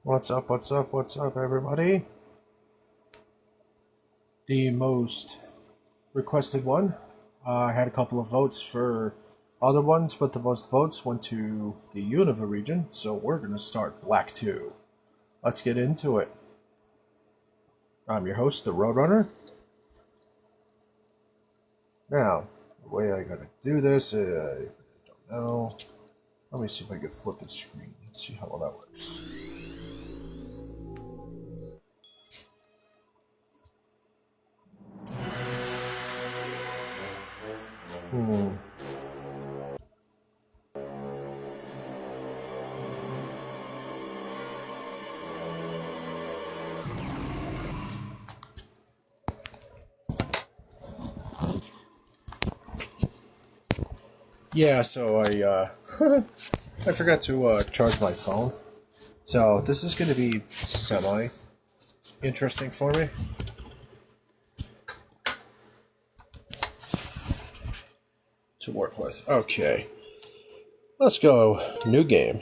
What's up, everybody? The most requested one. I had a couple of votes for other ones, but the most votes went to the Unova region, so we're going to start Black 2. Let's get into it. I'm your host, the Roadrunner. Now, the way I gotta do this, I don't know. Let me see if I can flip the screen. Let's see how well that works. Yeah, so I I forgot to charge my phone. So this is going to be semi-interesting for me. To work with. Okay. Let's go. New game.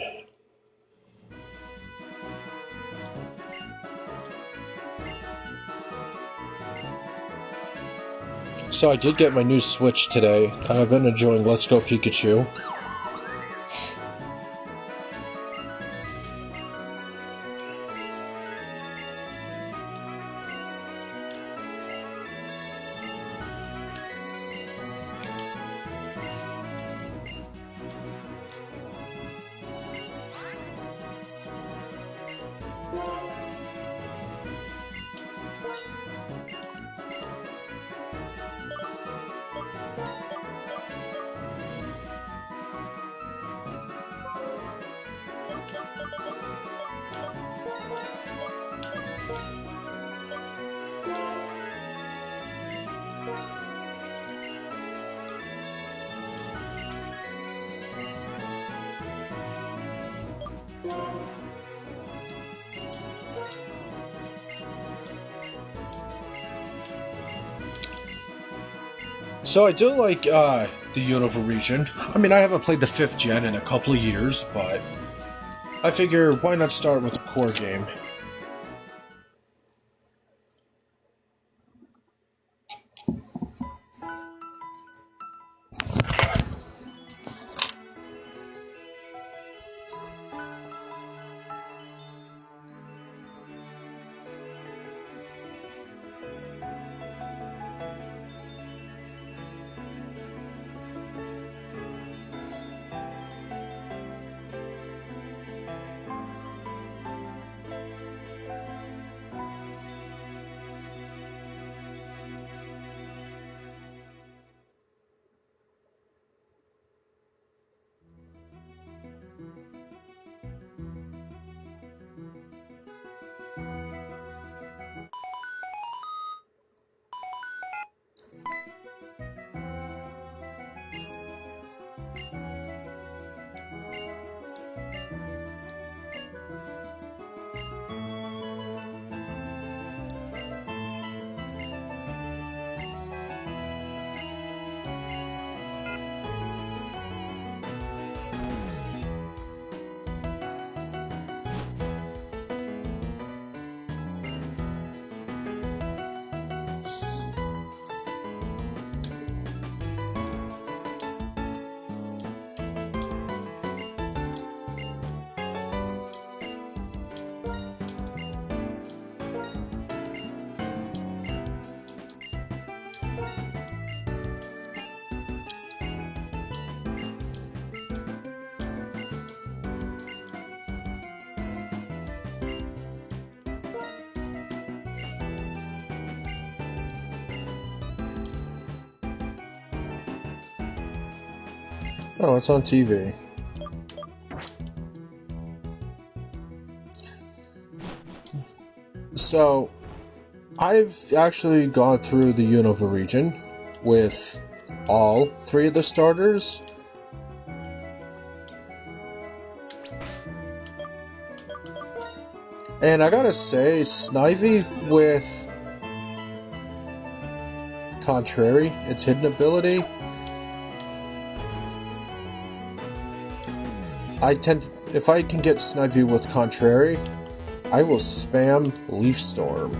So I did get my new Switch today. I've been enjoying Let's Go Pikachu. So I do like the Unova region. I mean, I haven't played the 5th gen in a couple of years, but I figure why not start with a core game. Oh, it's on TV. So, I've actually gone through the Unova region with all 3 of the starters. And I gotta say, Snivy with Contrary, its hidden ability, if I can get Snivy with Contrary, I will spam Leaf Storm.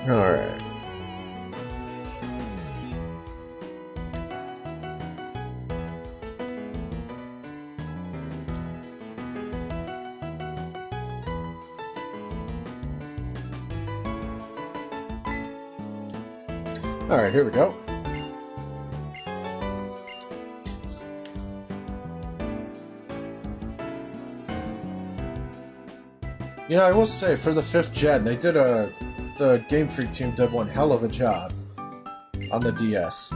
Alright. Alright, here we go. You know, I will say, for the 5th gen, the Game Freak team did one hell of a job on the DS.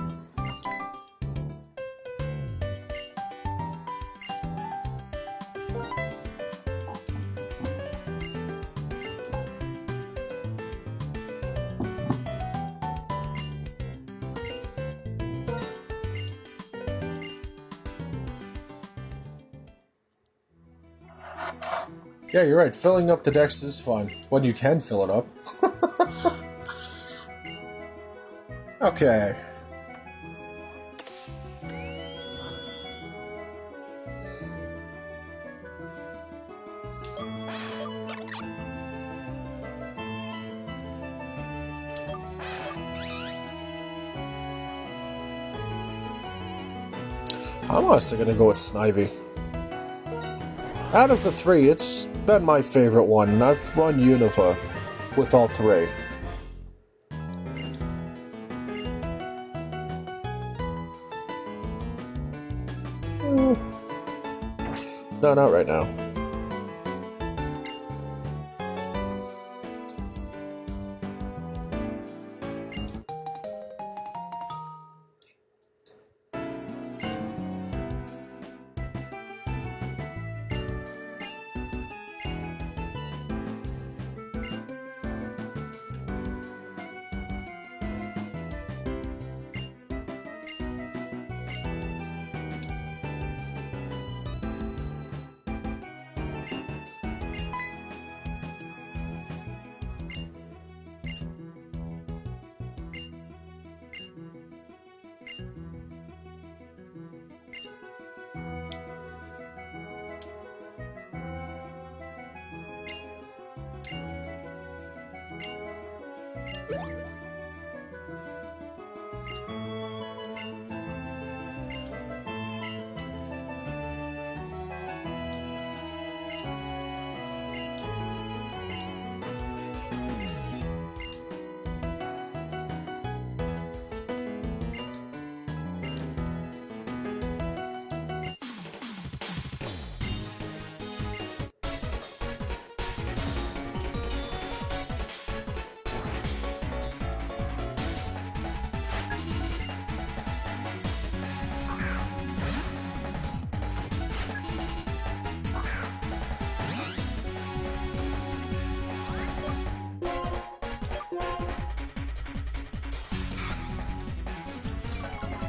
Yeah, you're right. Filling up the decks is fun when you can fill it up. Okay. I'm honestly gonna go with Snivy. Out of the 3, it's been my favorite one, and I've run Unova with all 3. No, not right now.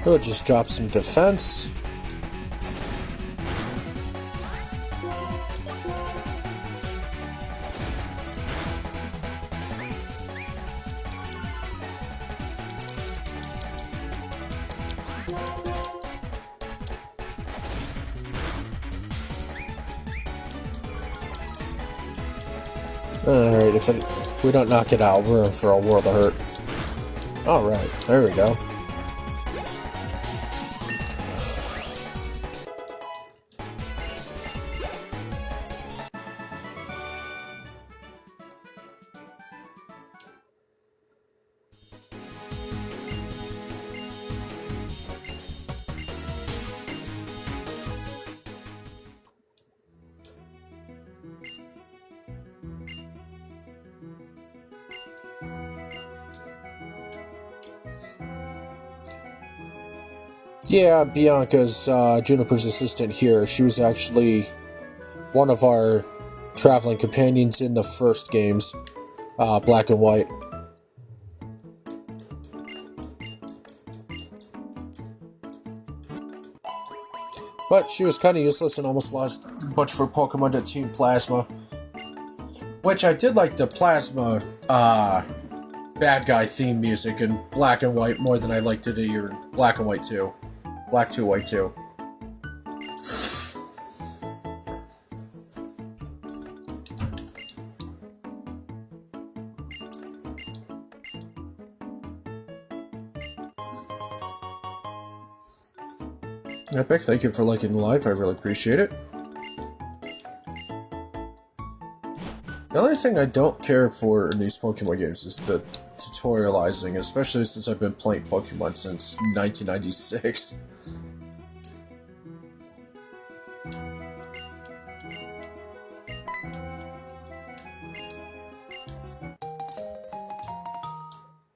We'll just drop some defense. Alright, if we don't knock it out, we're in for a world of hurt. Alright, there we go. Yeah, Bianca's Juniper's assistant here. She was actually one of our traveling companions in the first games, Black and White. But she was kind of useless and almost lost a bunch of her Pokemon to Team Plasma. Which I did like the Plasma bad guy theme music in Black and White more than I liked it in Black and White 2. Black 2, White 2. Epic, thank you for liking the live, I really appreciate it. The only thing I don't care for in these Pokemon games is the tutorializing, especially since I've been playing Pokemon since 1996.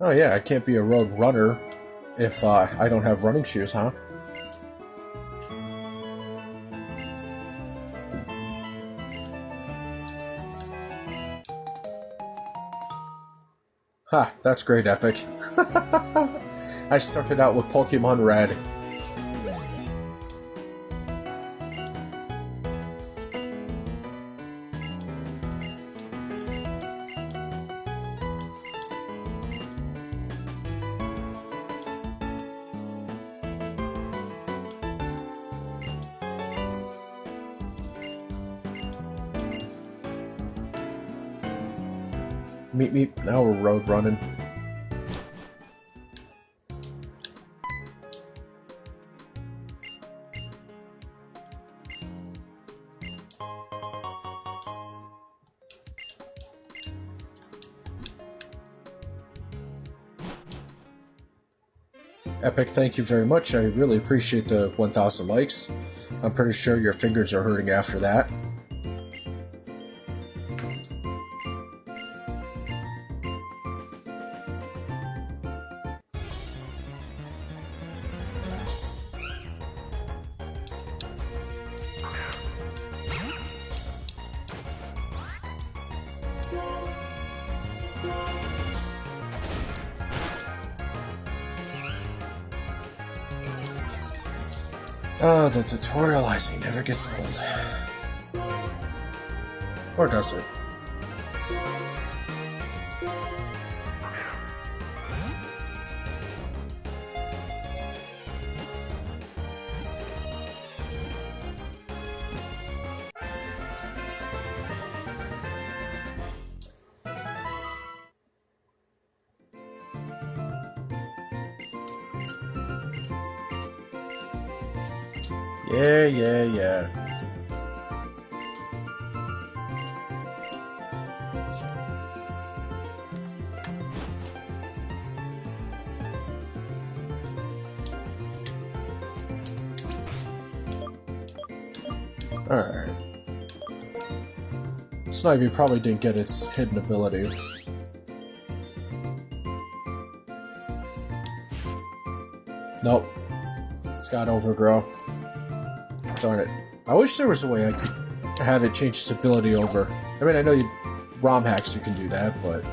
Oh yeah, I can't be a road runner if I don't have running shoes, huh? Ha, that's great, Epic. I started out with Pokemon Red. Meep, now we're road running. Epic, thank you very much. I really appreciate the 1,000 likes. I'm pretty sure your fingers are hurting after that. Oh, the tutorializing never gets old. Or does it? Yeah. Alright. Snivy probably didn't get its hidden ability. Nope. It's got overgrow. Darn it. I wish there was a way I could have it change its ability over. I mean, I know ROM hacks you can do that, but...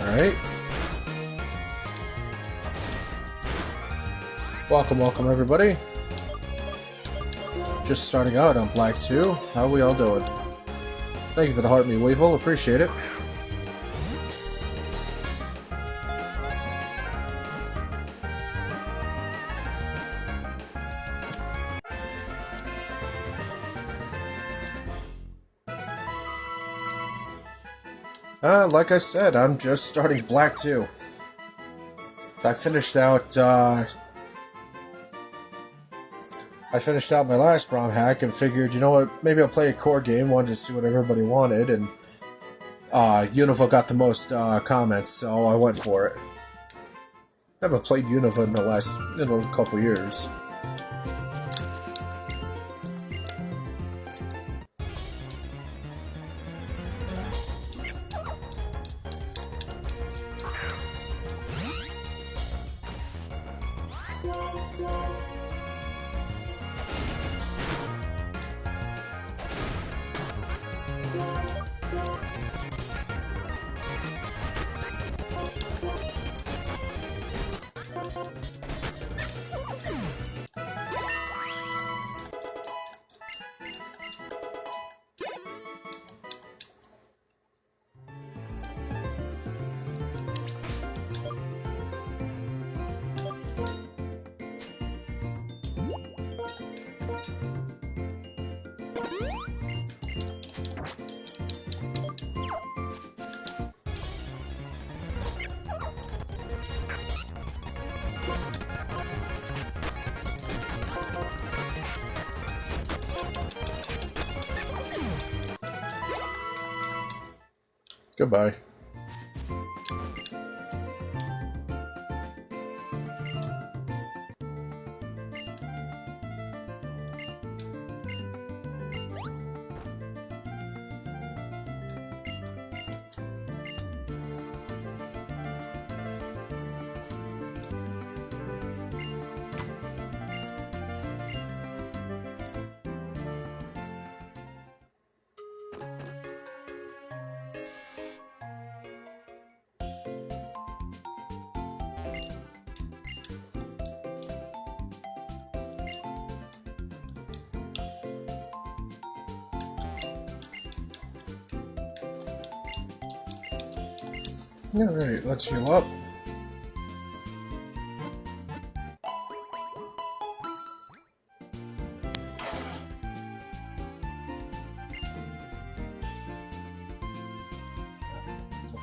Alright. Welcome everybody. Just starting out on Black 2. How are we all doing? Thank you for the heart, me Weevil. Appreciate it. Like I said, I'm just starting Black 2. I finished out, I finished out my last ROM hack and figured, you know what, maybe I'll play a core game, wanted to see what everybody wanted, and Univa got the most comments, so I went for it. I haven't played Univa in a couple years. Goodbye. Alright, let's heal up.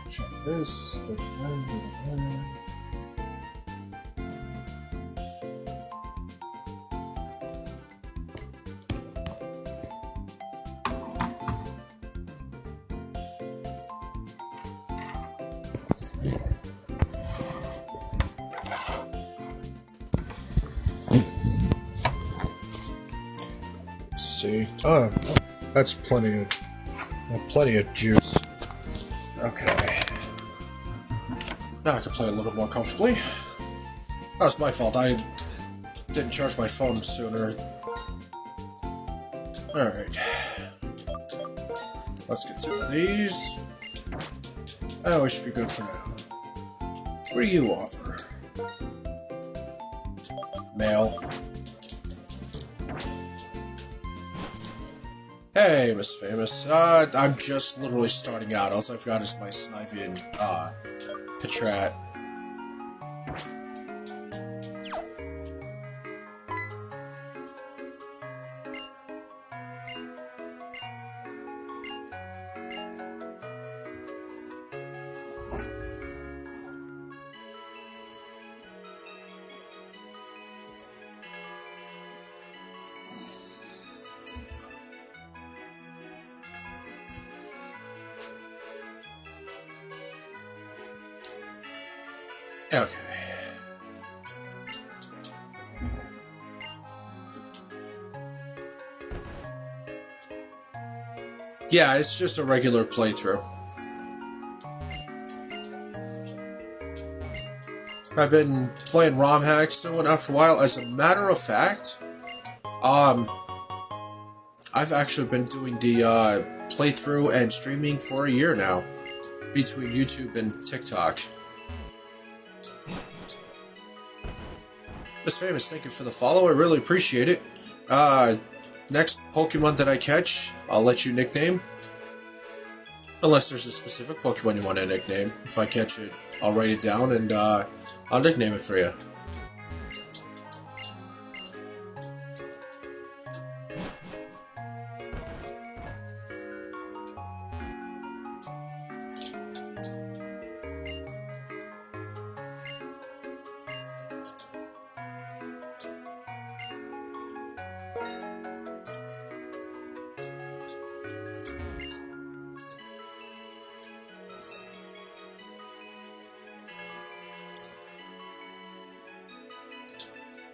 Check this. See. Oh, that's plenty of juice. Okay. Now I can play a little more comfortably. That was my fault. I didn't charge my phone sooner. Alright. Let's get some of these. Oh, we should be good for now. What do you offer? Mail. Hey, Miss Famous. I'm just literally starting out. Also, I forgot it's my Snivy and, Patrat. Okay. Yeah, it's just a regular playthrough. I've been playing ROM hacks and whatnot for a while. As a matter of fact, I've actually been doing the playthrough and streaming for a year now, between YouTube and TikTok. Miss Famous, thank you for the follow. I really appreciate it. Next Pokemon that I catch, I'll let you nickname. Unless there's a specific Pokemon you want to nickname. If I catch it, I'll write it down and I'll nickname it for you.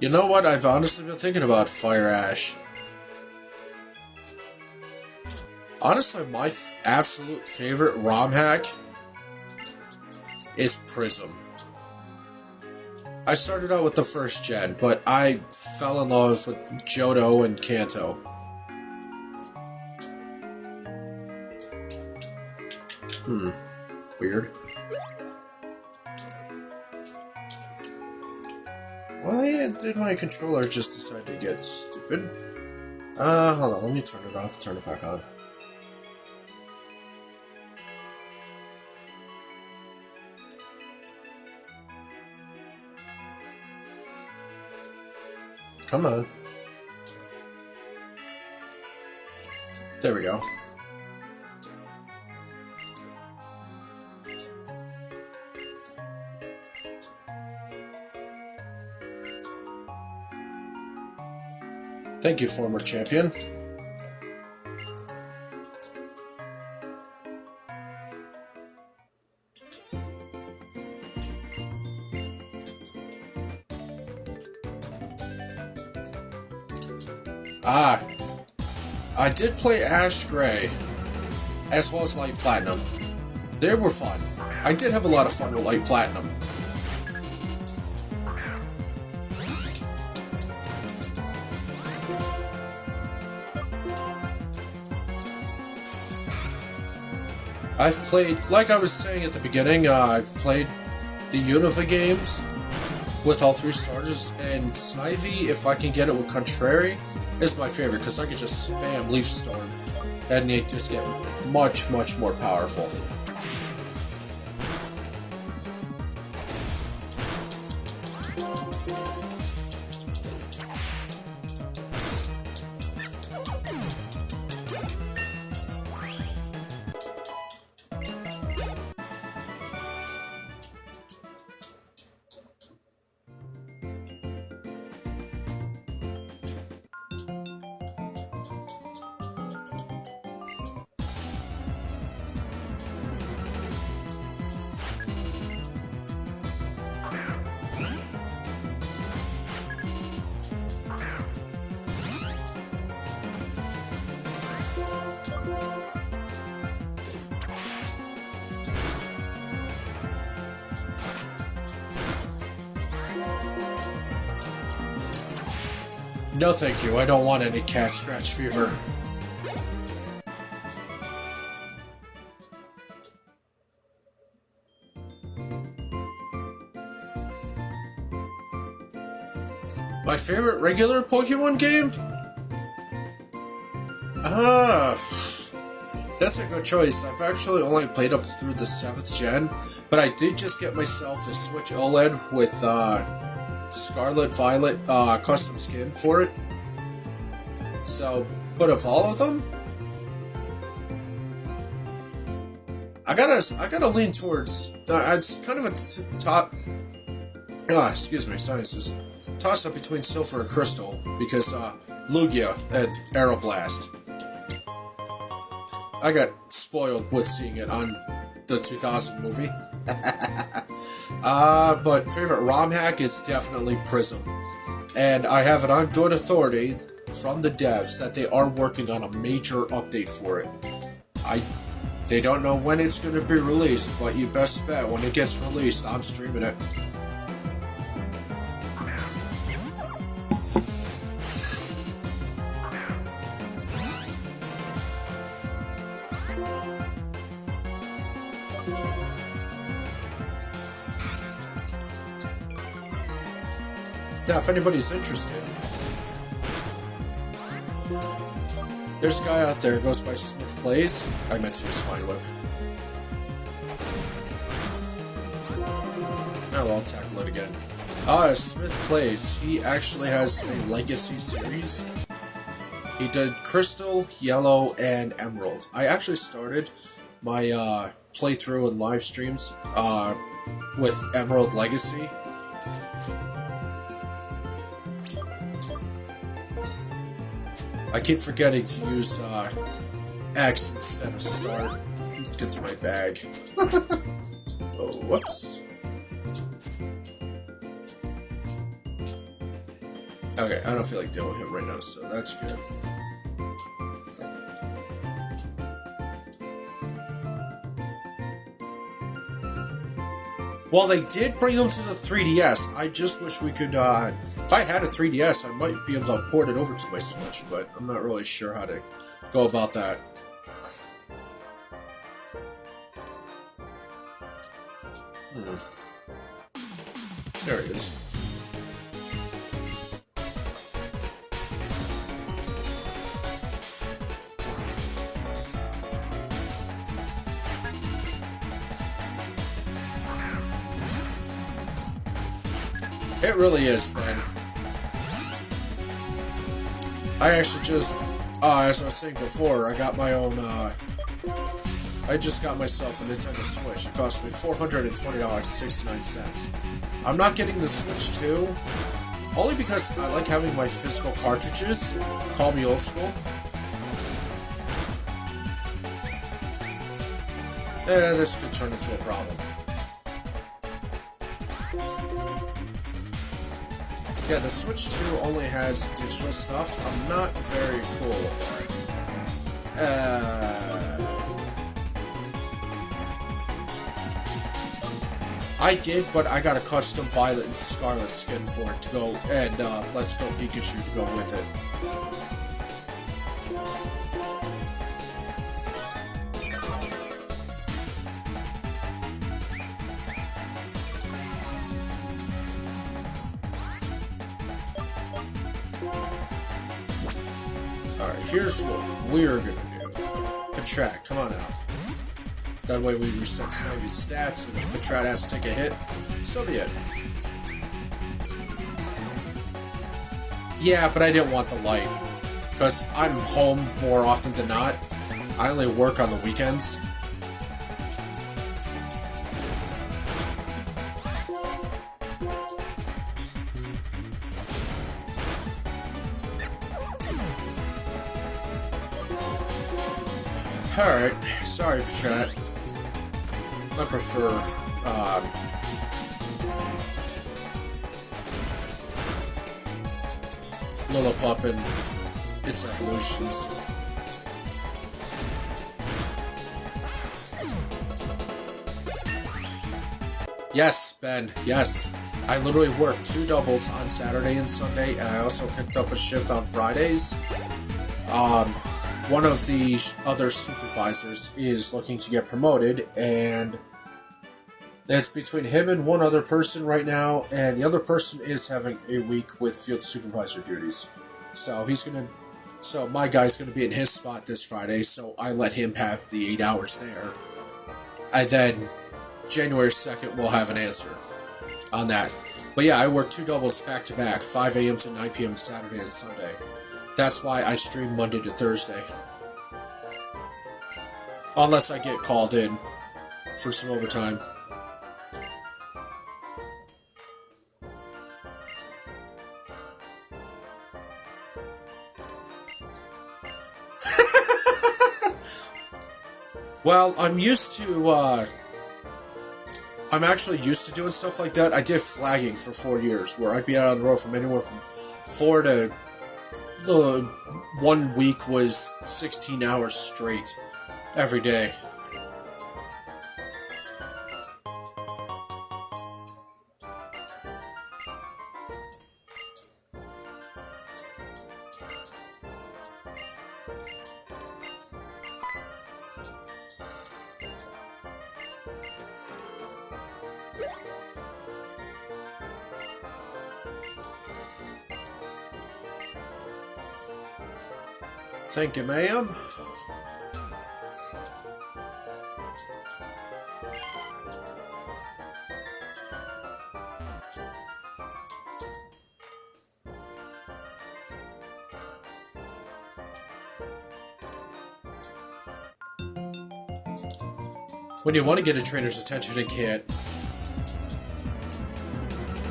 You know what? I've honestly been thinking about Fire Ash. Honestly, my absolute favorite ROM hack is Prism. I started out with the first gen, but I fell in love with Johto and Kanto. Weird. Why did my controller just decide to get stupid? Hold on, let me turn it off, turn it back on. Come on. There we go. Thank you, former champion. I did play Ash Gray, as well as Light Platinum. They were fun. I did have a lot of fun with Light Platinum. I've played, like I was saying at the beginning, I've played the Unova games with all 3 starters, and Snivy, if I can get it with Contrary, is my favorite, because I can just spam Leaf Storm, and they just get much, much more powerful. No thank you, I don't want any cat scratch fever. My favorite regular Pokemon game? That's a good choice. I've actually only played up through the 7th gen, but I did just get myself a Switch OLED with Scarlet Violet custom skin for it. So, but of all of them, I gotta lean towards. It's kind of a top. Excuse me, sciences. Toss up between Silver and Crystal because Lugia and Aeroblast. I got spoiled with seeing it on the 2000 movie. But favorite ROM hack is definitely Prism. And I have it on good authority from the devs that they are working on a major update for it. They don't know when it's going to be released, but you best bet when it gets released, I'm streaming it. Yeah, if anybody's interested. There's a guy out there who goes by Smith Plays. I meant to use Fine Whip. Oh, well, I'll tackle it again. Smith Plays. He actually has a Legacy series. He did Crystal, Yellow, and Emerald. I actually started my playthrough and live streams with Emerald Legacy. I keep forgetting to use X instead of start. Get to my bag. Oh, whoops. Okay, I don't feel like dealing with him right now, so that's good. Well, they did bring them to the 3DS. I just wish we could, if I had a 3DS, I might be able to port it over to my Switch, but I'm not really sure how to go about that. There it is. It really is, man. I actually just, as I was saying before, I got my own, I just got myself a Nintendo Switch. It cost me $420.69. I'm not getting the Switch 2, only because I like having my physical cartridges. Call me old school. This could turn into a problem. Yeah, the Switch 2 only has digital stuff. I'm not very cool with that. I did, but I got a custom Violet and Scarlet skin for it to go, and Let's Go Pikachu to go with it. Alright, here's what we're gonna do. Contract, come on out. That way we reset Snavy's stats, and if Contract has to take a hit, so be it. Yeah, but I didn't want the light, because I'm home more often than not. I only work on the weekends. Alright, sorry, Patrat. I prefer, Lillipup and its evolutions. Yes, Ben, yes. I literally worked 2 doubles on Saturday and Sunday, and I also picked up a shift on Fridays. One of the other supervisors is looking to get promoted, and it's between him and one other person right now, and the other person is having a week with field supervisor duties. So so my guy's gonna be in his spot this Friday, so I let him have the 8 hours there. And then January 2nd we'll have an answer on that. But yeah, I work 2 doubles back to back, 5 a.m. to 9 p.m. Saturday and Sunday. That's why I stream Monday to Thursday. Unless I get called in for some overtime. Well, I'm actually used to doing stuff like that. I did flagging for 4 years, where I'd be out on the road from anywhere from 4 to... The 1 week was 16 hours straight, every day. Thank you, ma'am. When you want to get a trainer's attention and can't.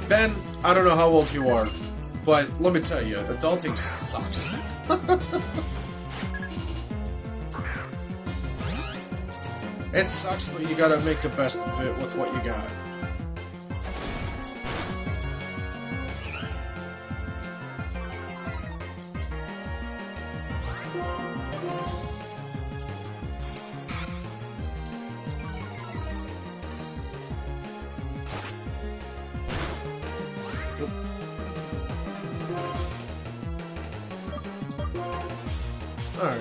Ben, I don't know how old you are, but let me tell you, adulting sucks. It sucks, but you gotta make the best of it with what you got. Alright.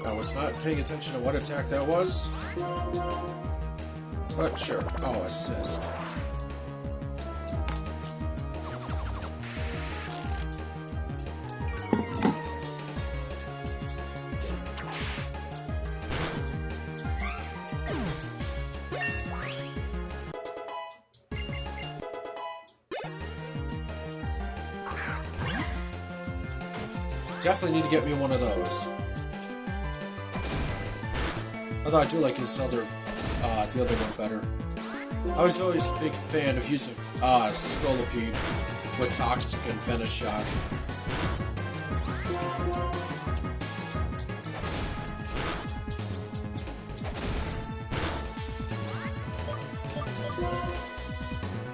I was not paying attention to what attack that was. But sure. Oh, assist. Definitely need to get me one of those. Although I do like his other, the other one better. I was always a big fan of use of Scolipede with Toxic and Venoshock.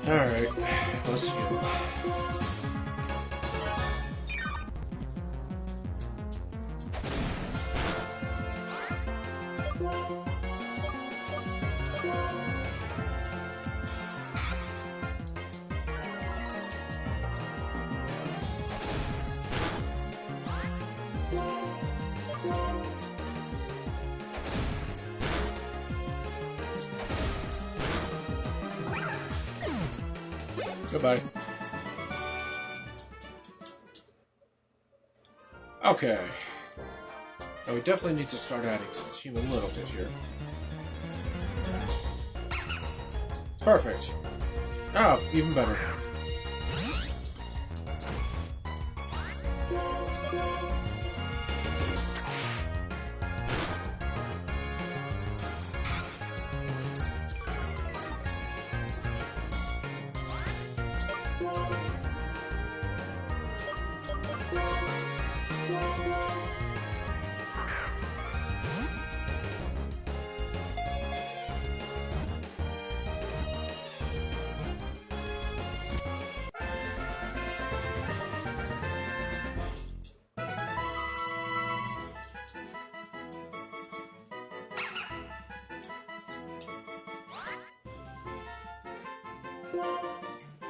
Alright, let's heal. Goodbye. Okay. Now we definitely need to start adding to the team a little bit here. Perfect. Ah, even better.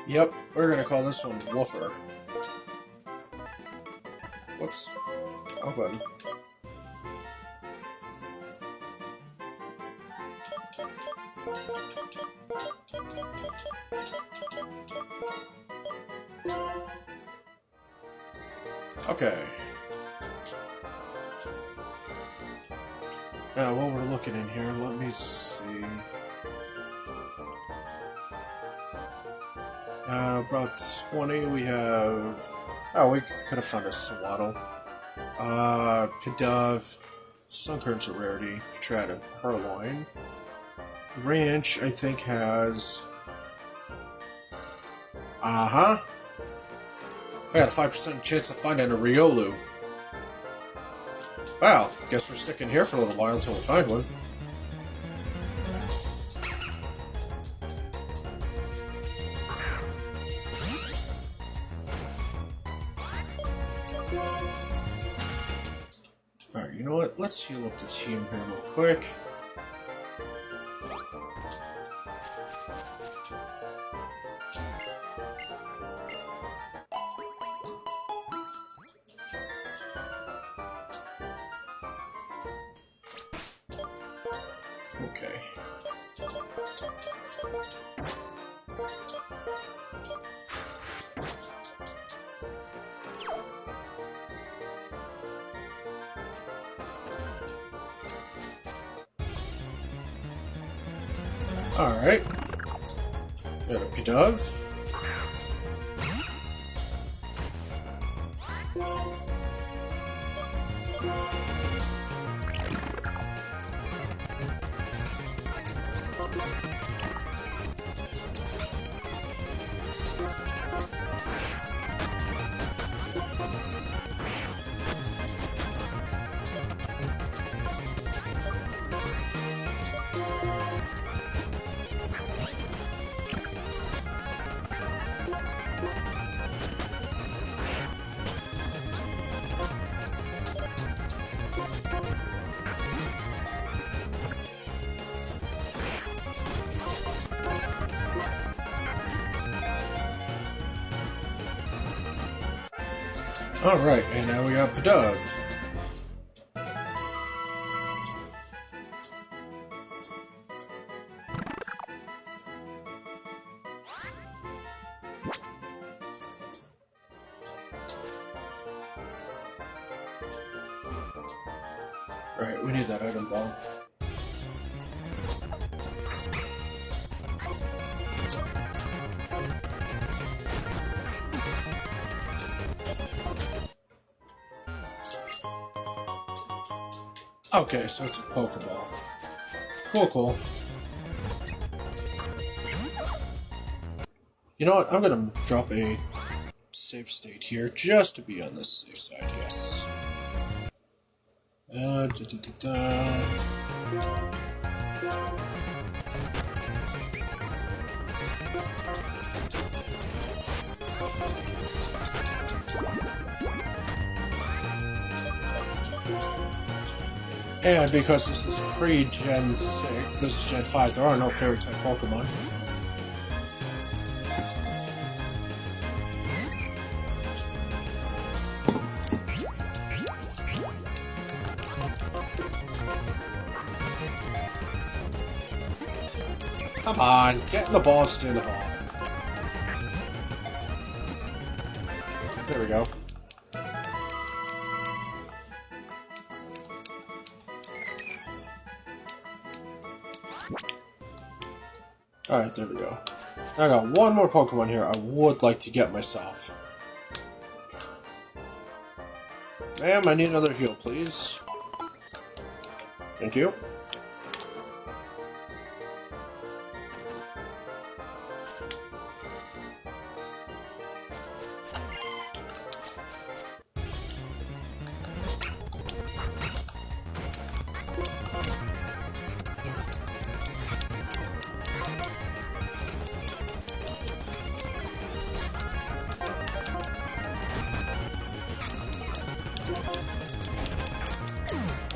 Yep, we're gonna call this one Woofer. Whoops. Oh, button. Okay. Now, while we're looking in here, let me see. About 20, we have... Oh, we could have found a Swaddle. Pidove, Sunkern's a rarity, Patrat, and Purloin. Ranch, I think, has... I got a 5% chance of finding a Riolu. Well, guess we're sticking here for a little while until we find one. Alright, you know what? Let's heal up the team here real quick. Okay. Alright. Got a Pidove. Alright, and now we got the dove. Alright, we need that item ball. Okay, so it's a Pokeball. Cool. You know what? I'm gonna drop a save state here just to be on the safe side, yes. And because this is pre-Gen 6, this is Gen 5, there are no fairy-type Pokemon. Come on, get in the ball, stay in the ball. There we go. Alright, there we go. Now I got one more Pokemon here I would like to get myself. Ma'am, I need another heal, please. Thank you.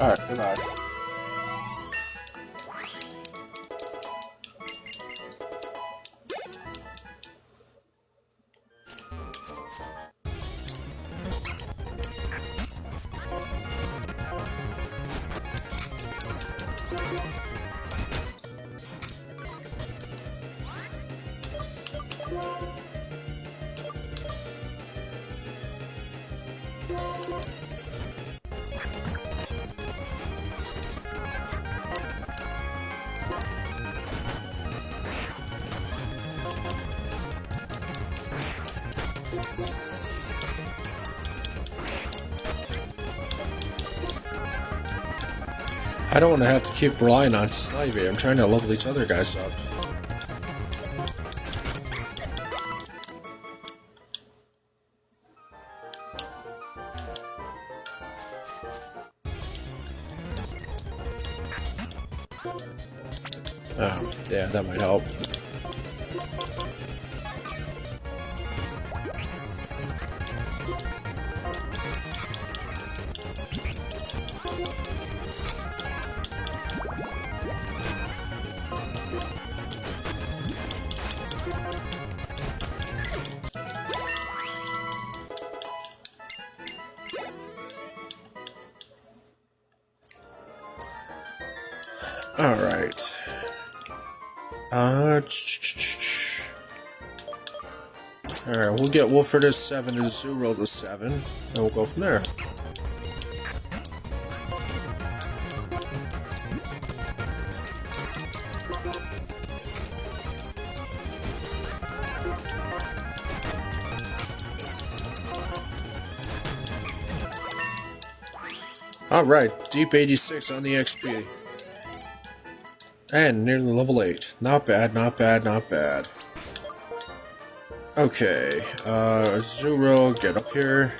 Alright, goodbye. I don't want to have to keep relying on Snivy. I'm trying to level these other guys up. Oh, yeah, that might help. Alright. Alright, we'll get Wolford to 7 and Zero to 7, and we'll go from there. Alright, deep 86 on the XP. And nearly level 8. Not bad, not bad, not bad. Okay, Zero, get up here.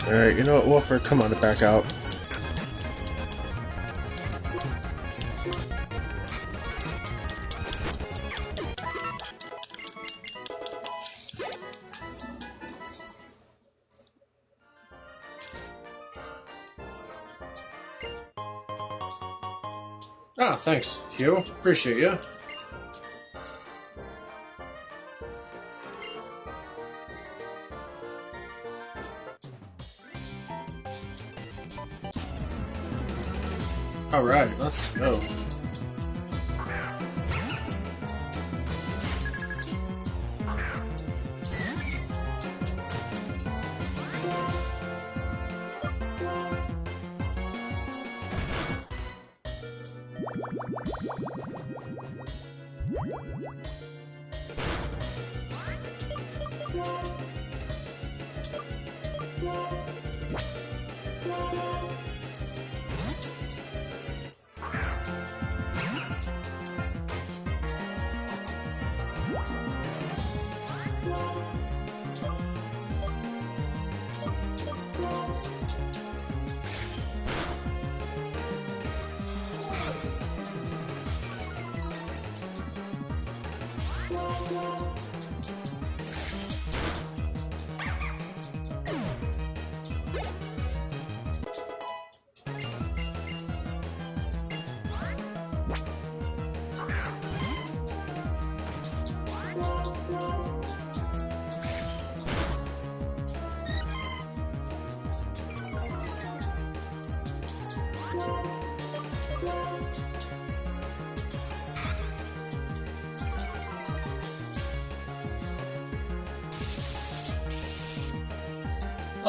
Alright, you know what, Wolfer, come on, back out. Ah, thanks, Hugh. Appreciate you. Alright, let's go.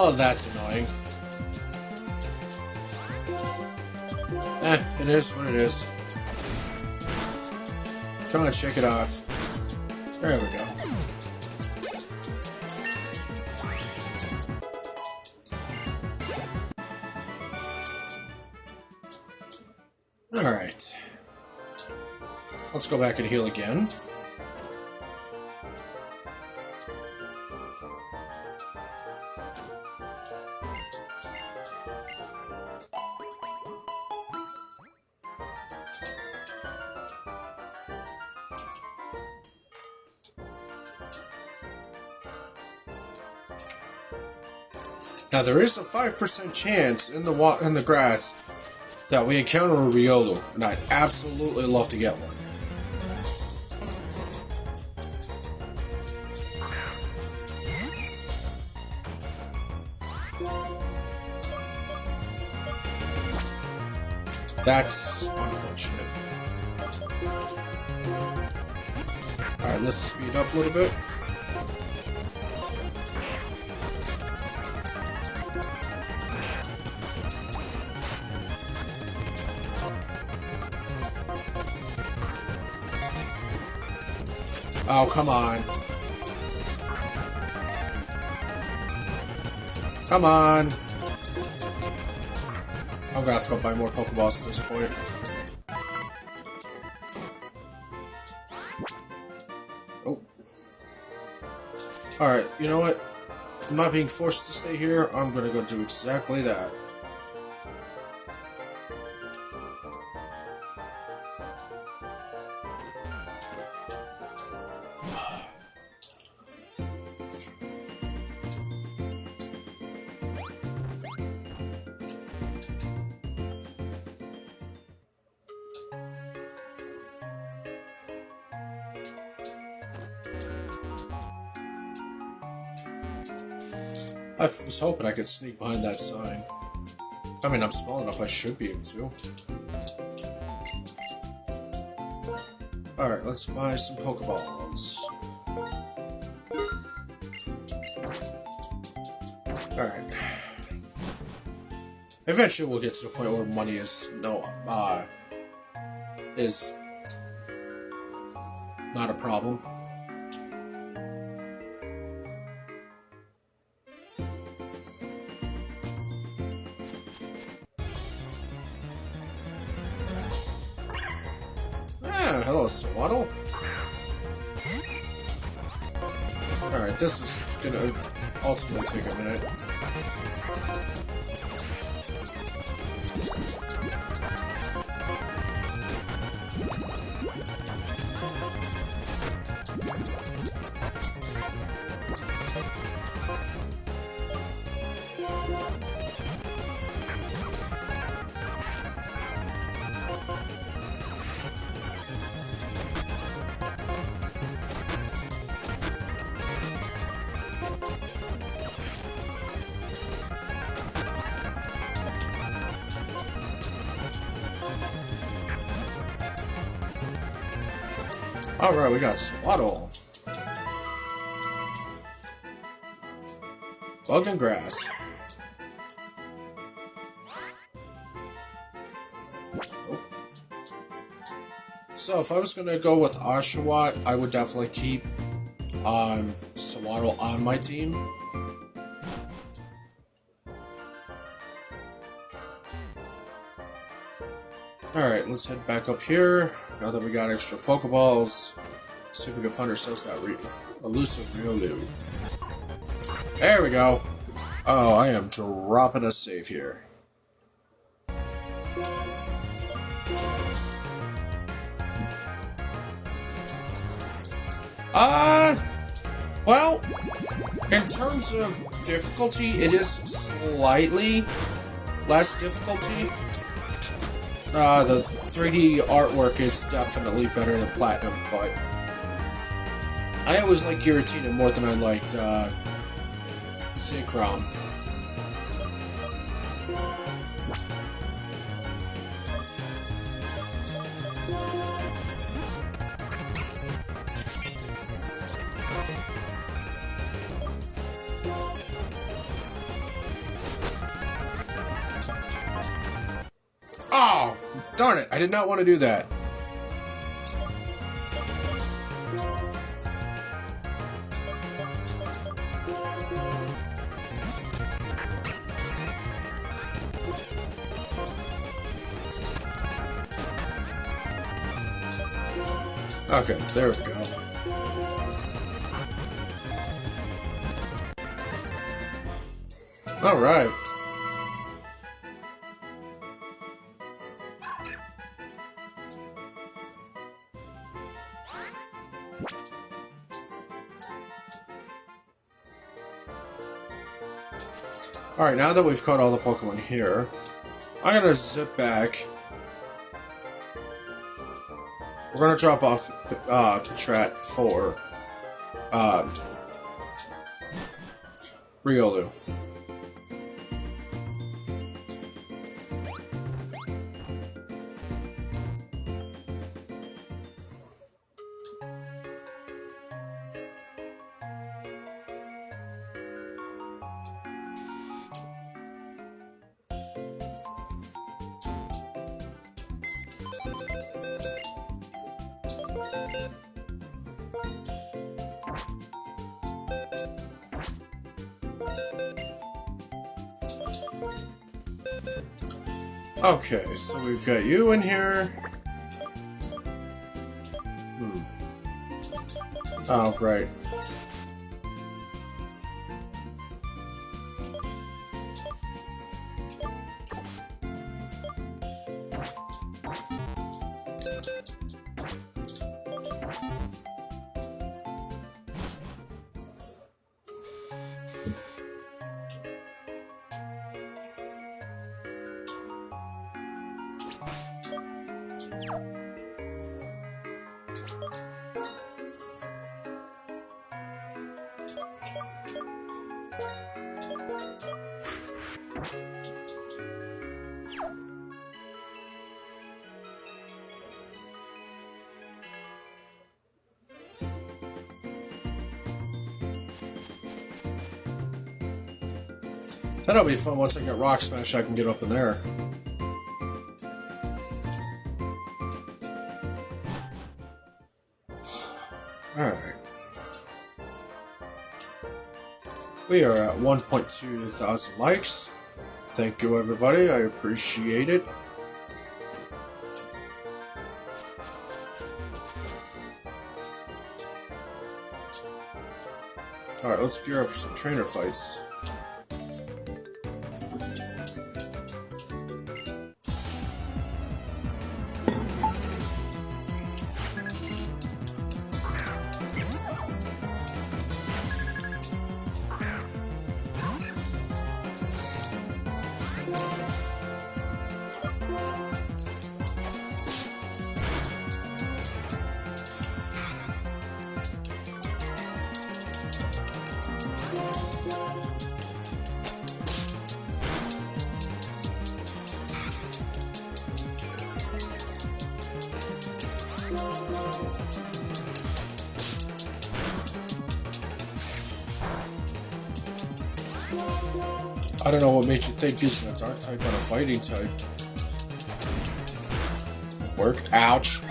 Oh, that's annoying. It is what it is. Come on, shake it off. There we go. Alright. Let's go back and heal again. Now there is a 5% chance in the grass that we encounter a Riolu, and I'd absolutely love to get one. That's unfortunate. Alright, let's speed up a little bit. Oh, come on. Come on. I'm gonna have to go buy more Pokeballs at this point. Oh. Alright, you know what? I'm not being forced to stay here. I'm gonna go do exactly that. I was hoping I could sneak behind that sign. I mean, I'm small enough, I should be able to. Alright, let's buy some Pokeballs. Alright. Eventually we'll get to the point where money is not a problem. Hello, Swaddle. Alright, this is gonna ultimately take a minute. Alright, we got Swaddle. Bug and Grass. Oh. So, if I was gonna go with Oshawott, I would definitely keep Swaddle on my team. Alright, let's head back up here. Now that we got extra Pokeballs, see if we can find ourselves that elusive Riolu. There we go. Oh, I am dropping a save here. Well, in terms of difficulty, it is slightly less difficulty. The 3D artwork is definitely better than Platinum, but I always liked Giratina more than I liked Synchron. Oh, darn it, I did not want to do that. Okay, there we go. Alright. Alright, now that we've caught all the Pokemon here, I'm gonna zip back. We're gonna drop off Patrat for Riolu. Okay, so we've got you in here. Oh, right. That'll be fun once I get Rock Smash, I can get up in there. Alright. We are at 1.2 thousand likes. Thank you, everybody. I appreciate it. Alright, let's gear up for some trainer fights. I don't know what made you think using a dark type on a fighting type. Work. Ouch.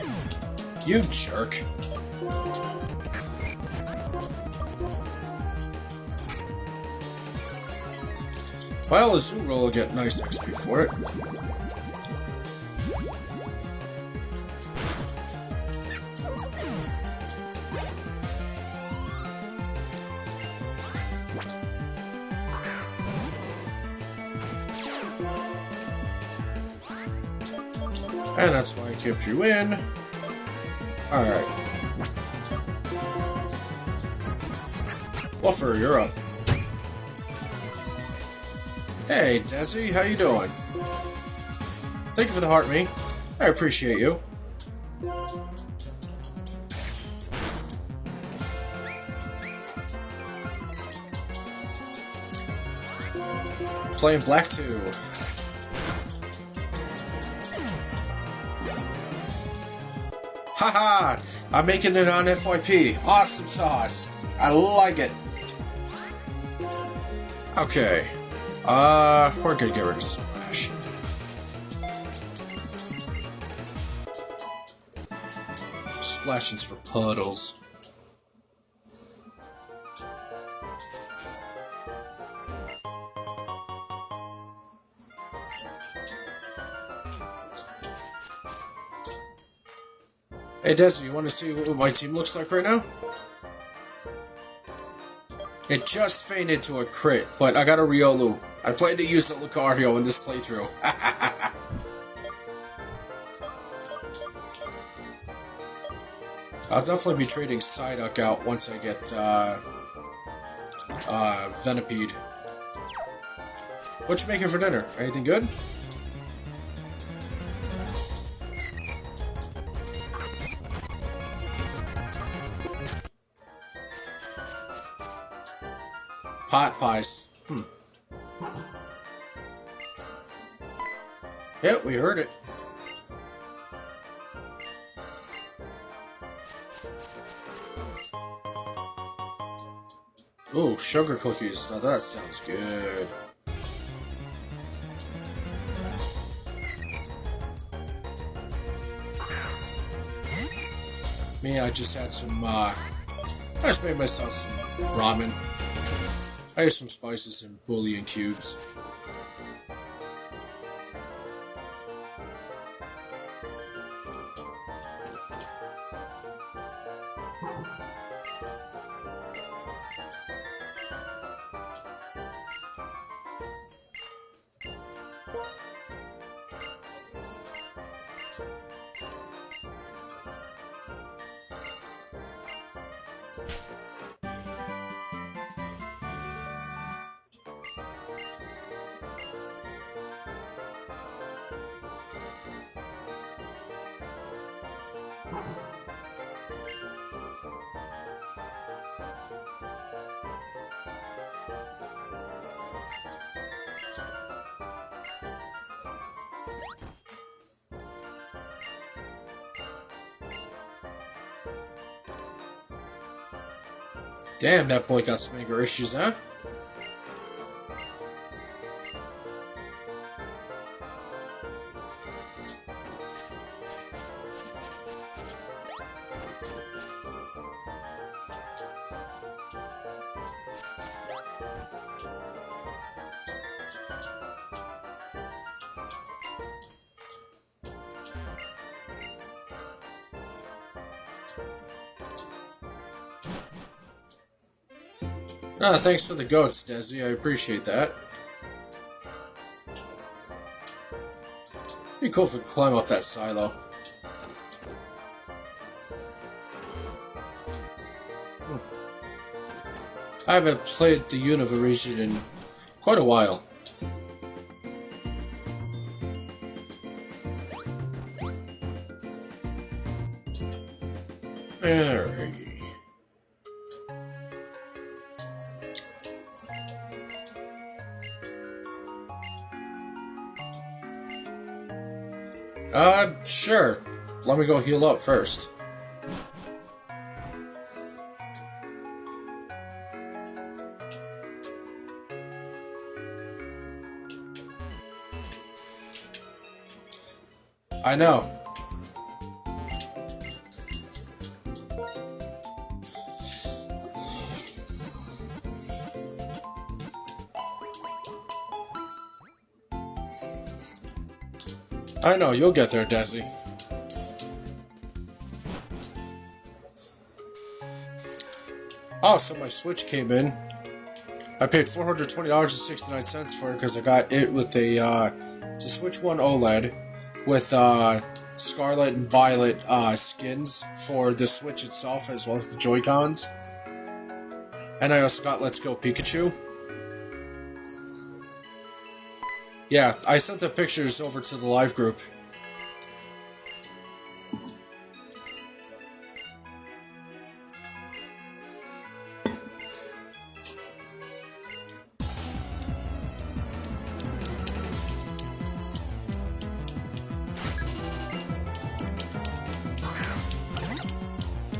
You jerk. Well, Azura will get nice XP for it. And that's why I kept you in. Alright. Woofer, you're up. Hey, Desi, how you doing? Thank you for the heart, me. I appreciate you. Playing Black 2. Haha! I'm making it on FYP. Awesome sauce. I like it. Okay. We're gonna get rid of Splash. Splashing's for puddles. Hey Desi, you want to see what my team looks like right now? It just fainted to a crit, but I got a Riolu. I plan to use a Lucario in this playthrough. I'll definitely be trading Psyduck out once I get Venipede. What you making for dinner? Anything good? Pot pies. Yep, we heard it. Ooh, sugar cookies. Now that sounds good. Me, I just had some, I just made myself some ramen. I have some spices and bouillon cubes. Damn, that boy got some anger issues, huh? Ah, thanks for the goats, Desi. I appreciate that. Be cool if we climb up that silo. I haven't played the Unova region in quite a while. Alrighty. Sure. Let me go heal up first. I know. I know, you'll get there, Desi. Oh, so my Switch came in. I paid $420.69 for it because I got it with it's a Switch 1 OLED with Scarlet and Violet skins for the Switch itself as well as the Joy-Cons. And I also got Let's Go Pikachu. Yeah, I sent the pictures over to the live group.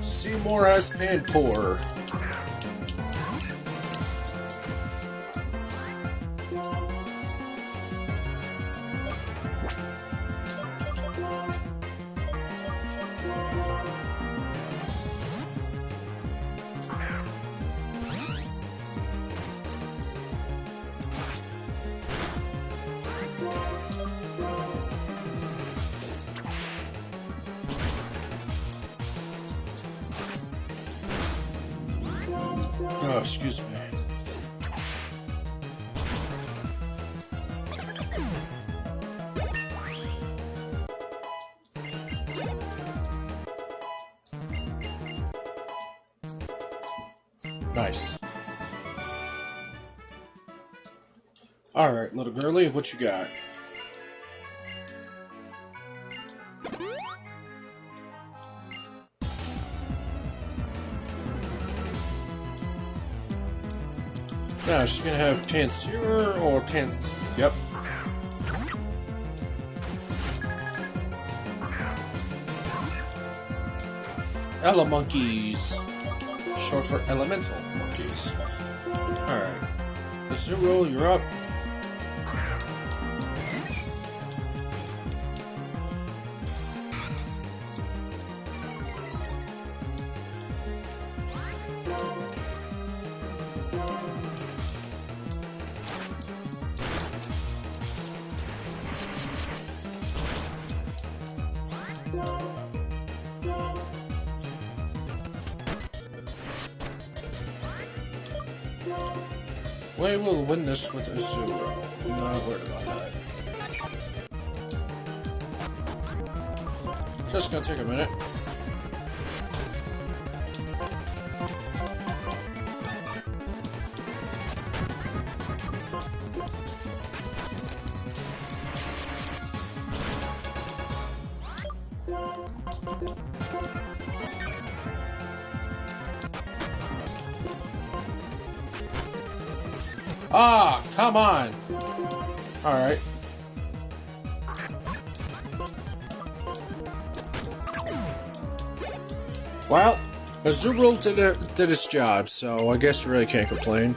Seymour has Panpour. Oh, excuse me. Nice. Alright, little girly, what you got? Now, she's gonna have Pansear or Pans... Yep. Elemonkeys. Short for Elemental Monkeys. Alright. Azuro, you're up. We will win this with Azuro. I'm not worried about that. Just gonna take a minute. Ah, come on! Alright. Well, Azuro did its job, so I guess you really can't complain.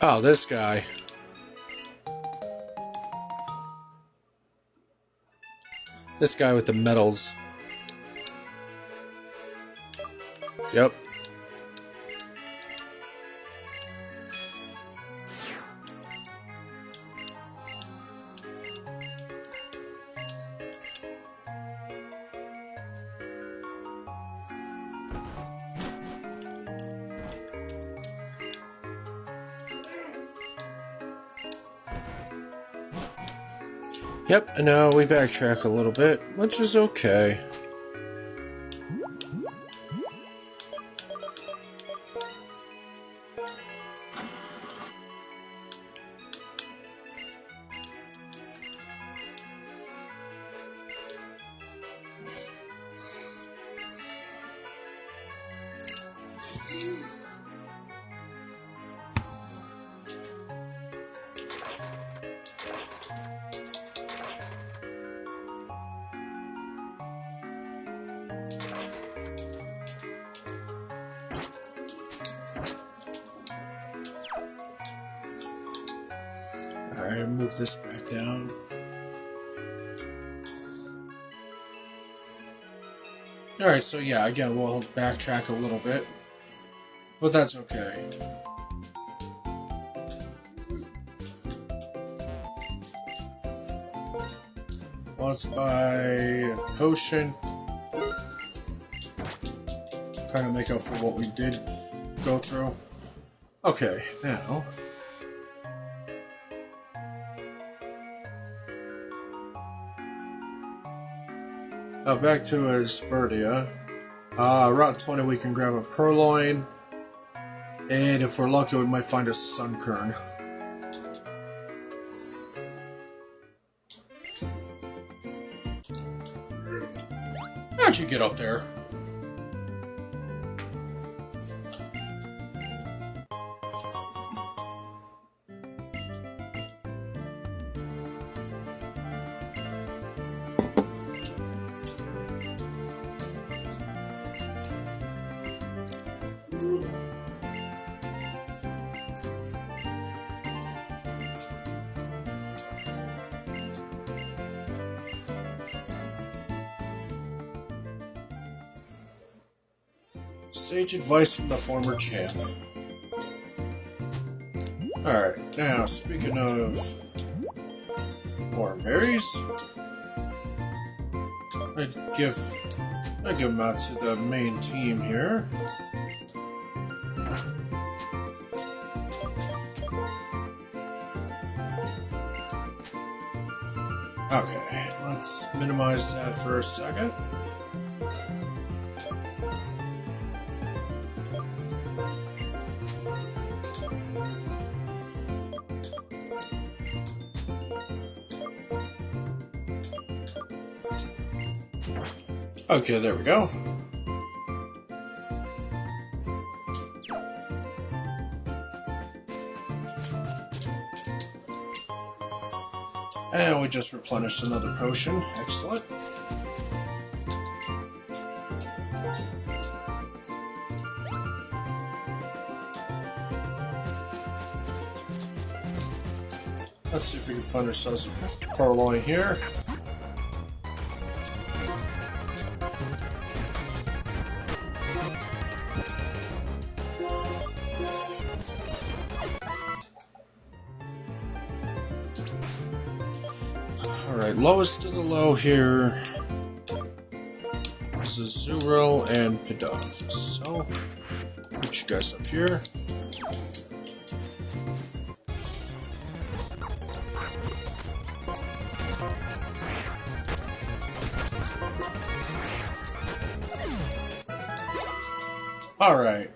Oh, this guy. This guy with the medals. Yep. Yep, and now we backtrack a little bit, which is okay. move this back down. Alright, so yeah, again, we'll backtrack a little bit, but that's okay. Let's buy a potion. Kind of make up for what we did go through. Okay, now... Now back to Asperdia. Route 20 we can grab a purloin. And if we're lucky we might find a sunkern. How'd you get up there? Sage advice from the former champ. Alright, now speaking of warm berries, I'd give them out to the main team here. Okay, let's minimize that for a second. Okay, there we go. And we just replenished another potion. Excellent. Let's see if we can find ourselves a purloin here. Alright, lowest of the low here is Azurill and Pidove. So, put you guys up here. Alright.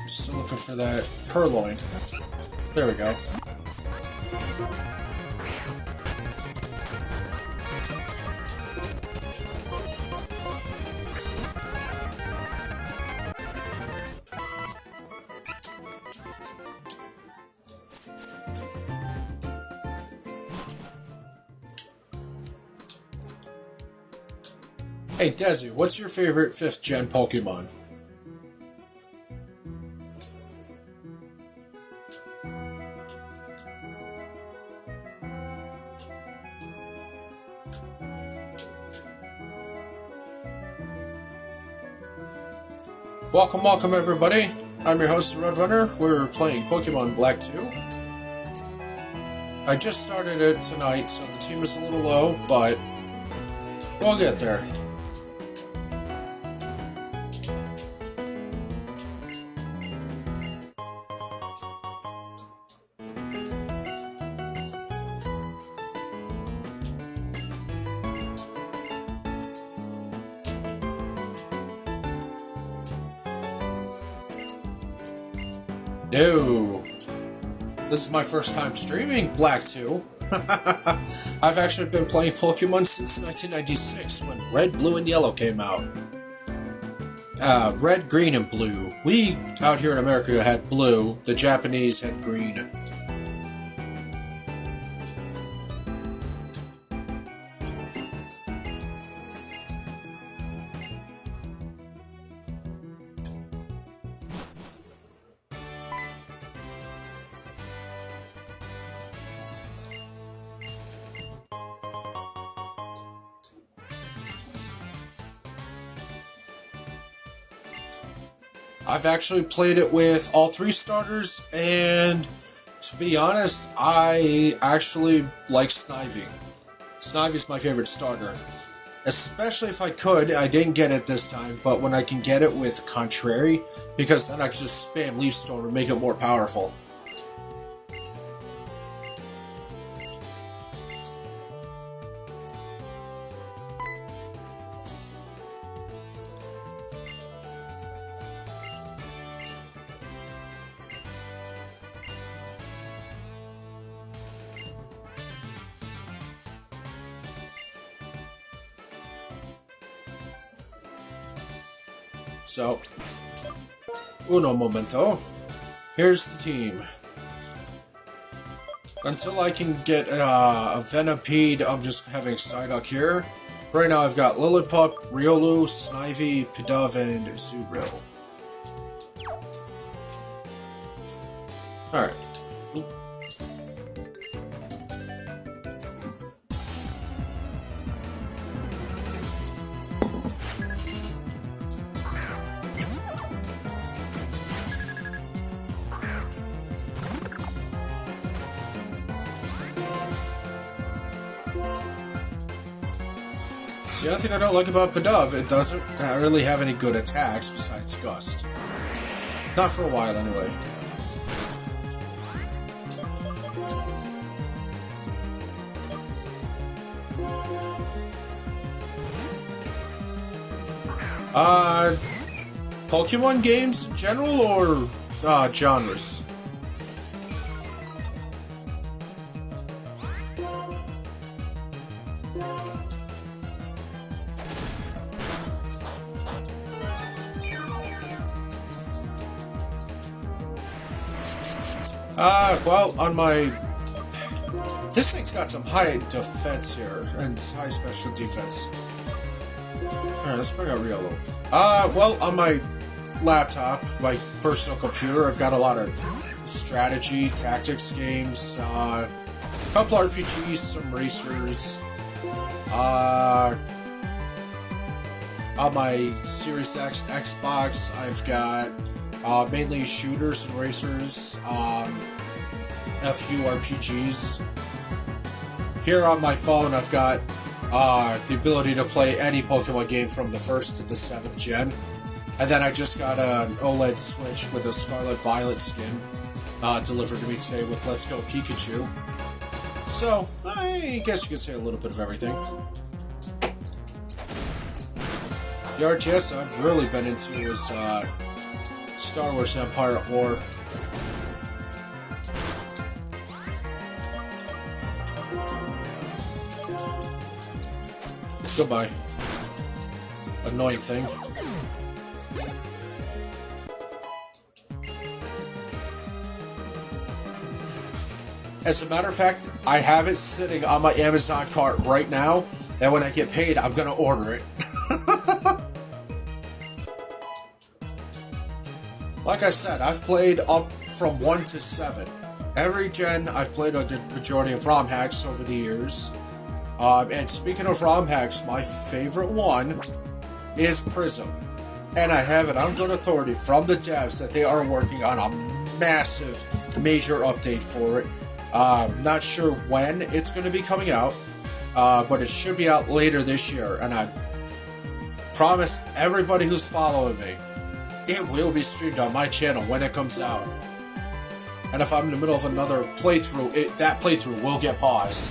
Still looking for that purloin. There we go. Hey Desi, what's your favorite 5th gen Pokemon? Welcome everybody. I'm your host, Roadrunner. We're playing Pokemon Black 2. I just started it tonight, so the team is a little low, but we'll get there. No, this is my first time streaming Black 2. I've actually been playing Pokemon since 1996 when Red, Blue, and Yellow came out. Red, Green, and Blue. We, out here in America, had Blue. The Japanese had Green. I've actually played it with all 3 starters, and to be honest, I actually like Snivy. Snivy's my favorite starter. Especially if I could, I didn't get it this time, but when I can get it with Contrary, because then I can just spam Leaf Storm and make it more powerful. So, uno momento. Here's the team. Until I can get a Venipede, I'm just having Psyduck here. Right now I've got Lillipup, Riolu, Snivy, Pidove, and Zubril. Alright. The only thing I don't like about Pidove, it doesn't really have any good attacks besides Gust. Not for a while, anyway. Pokemon games in general, or genres? Well, on my... This thing's got some high defense here, and high special defense. Alright, let's bring out Riolu. Well, on my laptop, my personal computer, I've got a lot of strategy, tactics games, a couple RPGs, some racers. On my Series X Xbox, I've got mainly shooters and racers, a few RPGs. Here on my phone, I've got the ability to play any Pokemon game from the 1st to the 7th gen. And then I just got an OLED Switch with a Scarlet Violet skin delivered to me today with Let's Go Pikachu. So, I guess you could say a little bit of everything. The RTS I've really been into is Star Wars Empire at War. Goodbye. Annoying thing. As a matter of fact, I have it sitting on my Amazon cart right now, and when I get paid, I'm gonna order it. Like I said, I've played up from 1 to 7. Every gen, I've played a good majority of ROM hacks over the years. And speaking of ROM hacks, my favorite one is Prism. And I have it on good authority from the devs that they are working on a massive, major update for it. Not sure when it's going to be coming out, but it should be out later this year. And I promise everybody who's following me, it will be streamed on my channel when it comes out. And if I'm in the middle of another playthrough, that playthrough will get paused.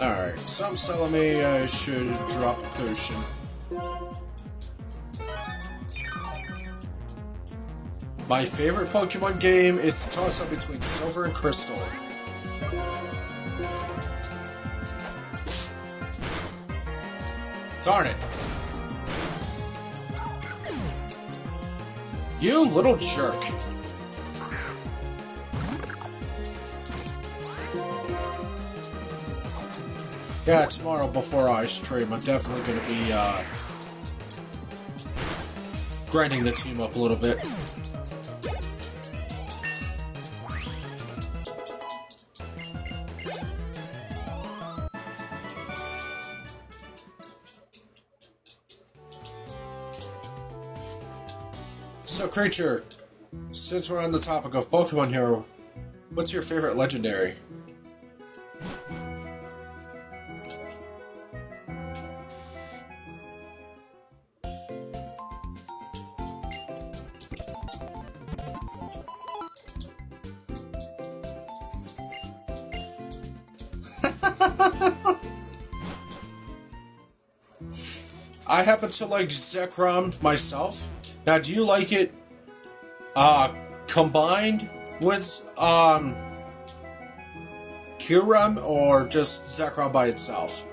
Alright, something's telling me I should drop a potion. My favorite Pokemon game is a toss-up between Silver and Crystal. Darn it. You little jerk. Yeah, tomorrow before I stream, I'm definitely going to be grinding the team up a little bit. So, Creature, since we're on the topic of Pokemon here, what's your favorite legendary? I happen to like Zekrom myself. Now, do you like it combined with Kyurem or just Zekrom by itself?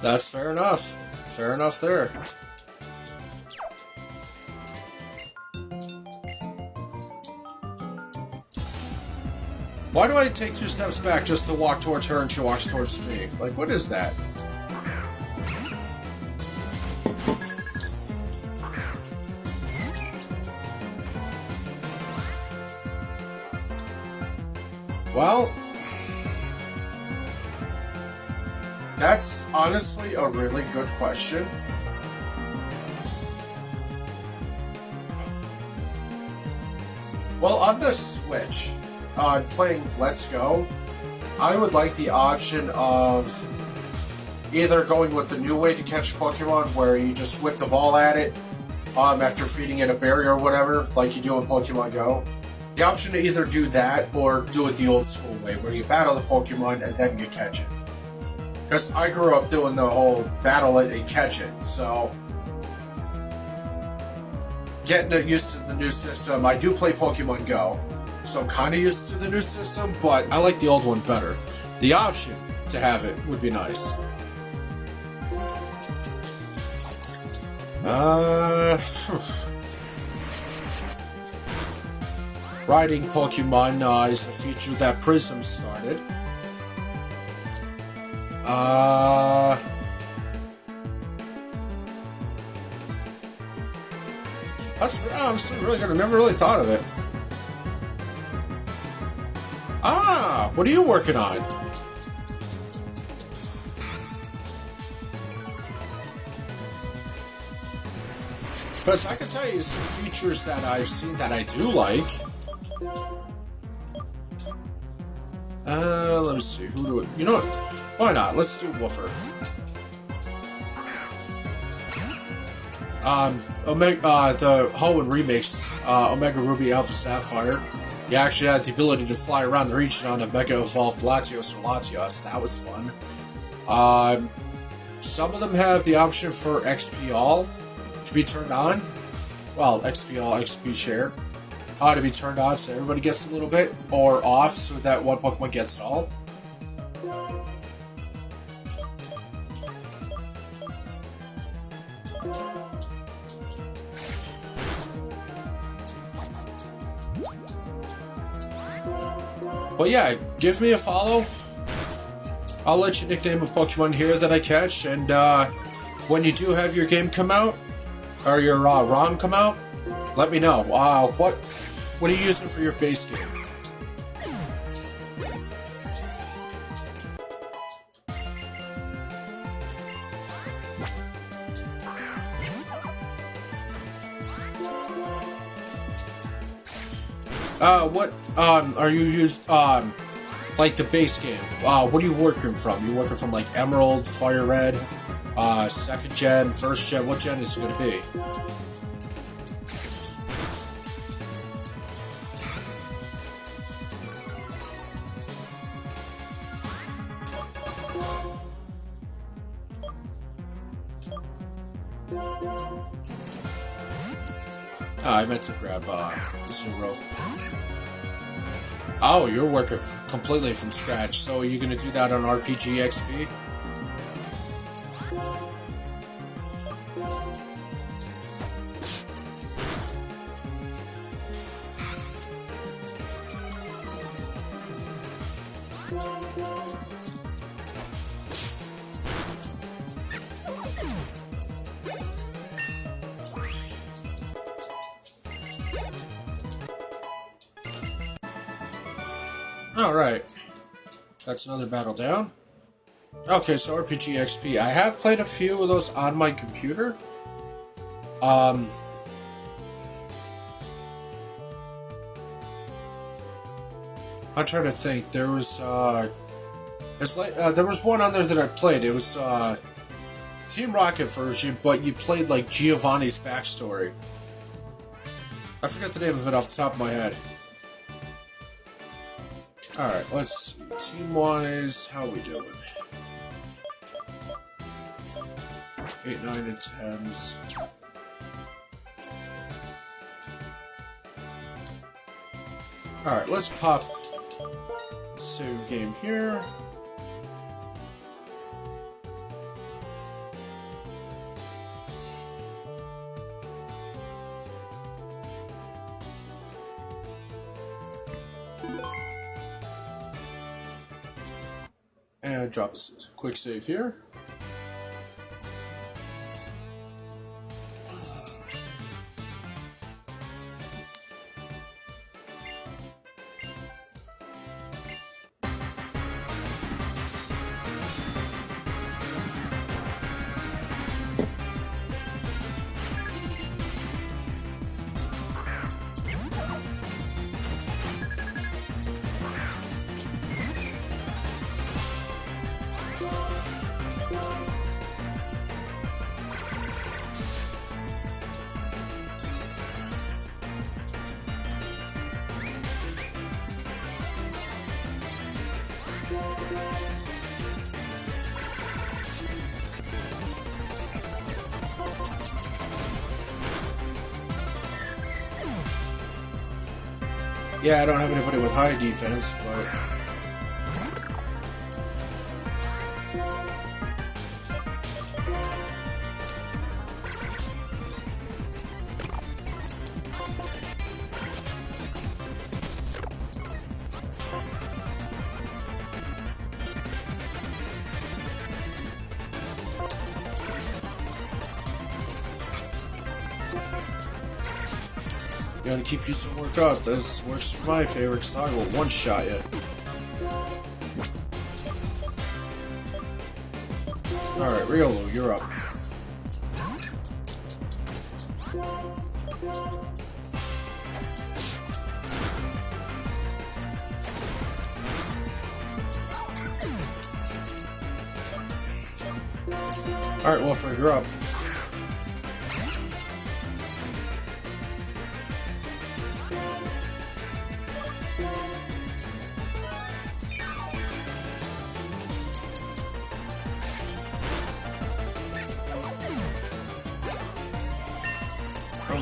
That's fair enough. Fair enough there. Why do I take 2 steps back just to walk towards her and she walks towards me? Like, what is that? Well, that's honestly a really good question. Well, on the Switch, playing Let's Go, I would like the option of either going with the new way to catch Pokemon, where you just whip the ball at it after feeding it a berry or whatever, like you do in Pokemon Go. The option to either do that or do it the old school way, where you battle the Pokemon and then you catch it. Because I grew up doing the whole battle it and catch it, so getting used to the new system. I do play Pokemon Go, so I'm kind of used to the new system, but I like the old one better. The option to have it would be nice. Riding Pokemon is a feature that Prism started. That's honestly really good. I never really thought of it. What are you working on? Because I can tell you some features that I've seen that I do like. Let me see. Who do it? You know what? Why not? Let's do Woofer. The Hoenn remakes, Omega Ruby Alpha Sapphire, you actually had the ability to fly around the region on a Mega Evolved Latios or Latios. That was fun. Some of them have the option for XP All to be turned on. Well, XP All, XP Share. To be turned on so everybody gets a little bit, or off so that one Pokemon gets it all. But yeah, give me a follow. I'll let you nickname a Pokemon here that I catch, and when you do have your game come out, or your ROM come out, let me know. What are you using for your base game? What are you used like the base game? What are you working from? You working from like Emerald, Fire Red, 2nd gen, 1st gen? What gen is it gonna be? I meant to grab Zero. Oh, you're working completely from scratch. So are you going to do that on RPG XP? Alright. That's another battle down. Okay, so RPG XP. I have played a few of those on my computer. I'm trying to think. There was there was one on there that I played. It was Team Rocket version, but you played like Giovanni's backstory. I forget the name of it off the top of my head. Alright, let's see. Team-wise, how we doing? 8, 9, and 10s. Alright, let's pop save game here. And drop a quick save here. Yeah, I don't have anybody with high defense, but... You gotta keep you some work up. This works for my favorite, because I will one-shot you. Alright, Riolu, you're up. Alright, Wolfram, you're up.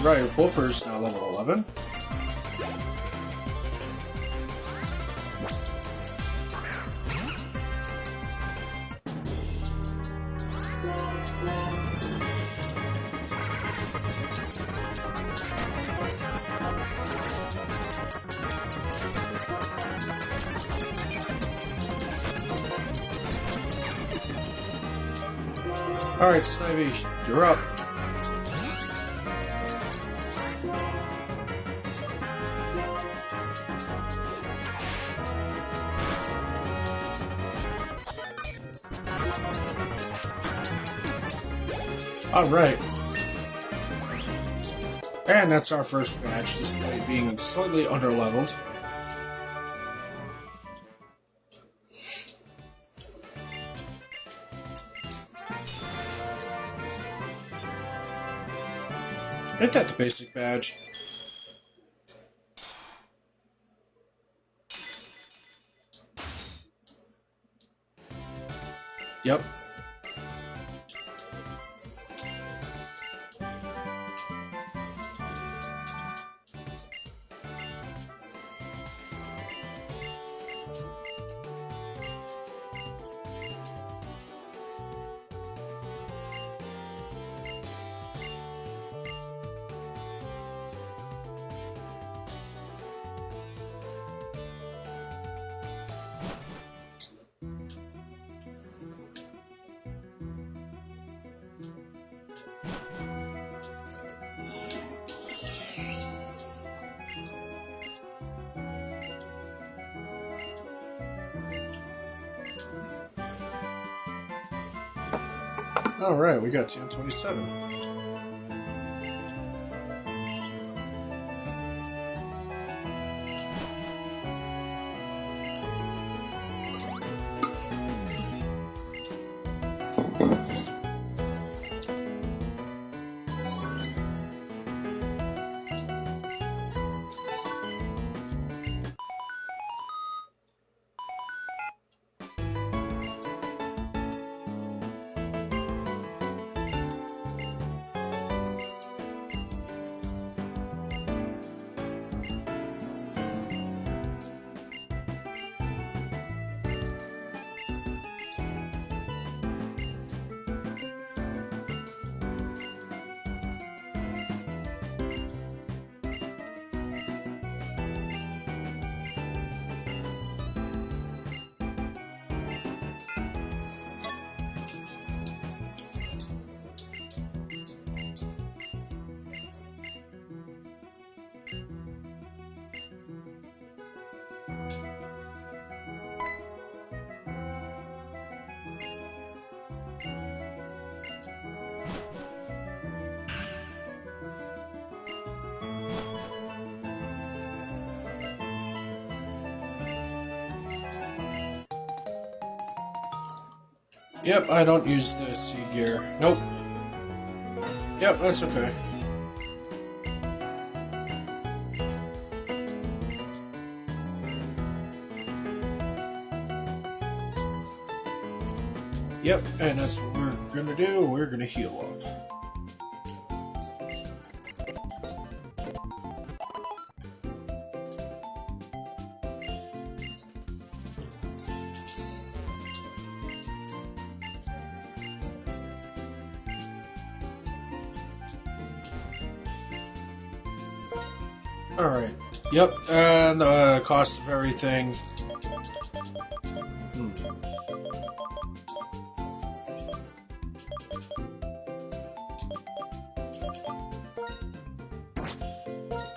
Alright, Wolfer's now level 11. Alright, Snivy, you're up. Alright. And that's our first match, despite being slightly underleveled. Ain't that the basic badge? Yep. Alright, we got team 27. Yep, I don't use the C gear. Nope. Yep, that's okay. Yep, and that's what we're gonna do. We're gonna heal up. Alright. Yep, and the cost of everything.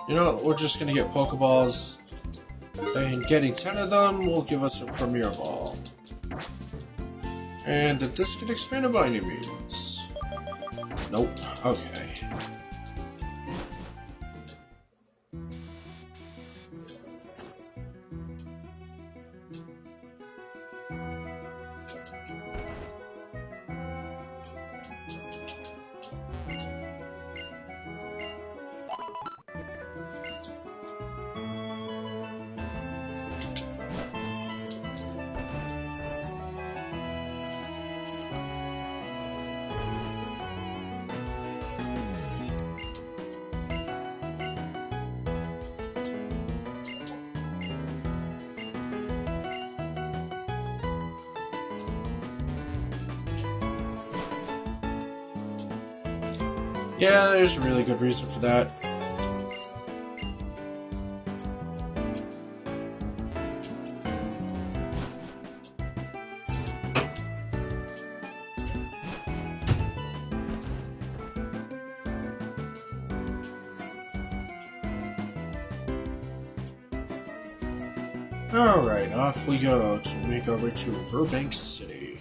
You know what, we're just gonna get Pokeballs, and getting 10 of them will give us a Premier Ball. And did this get expanded by any means? Nope, okay. Yeah, there's a really good reason for that. Alright, off we go to make our way to Burbank City.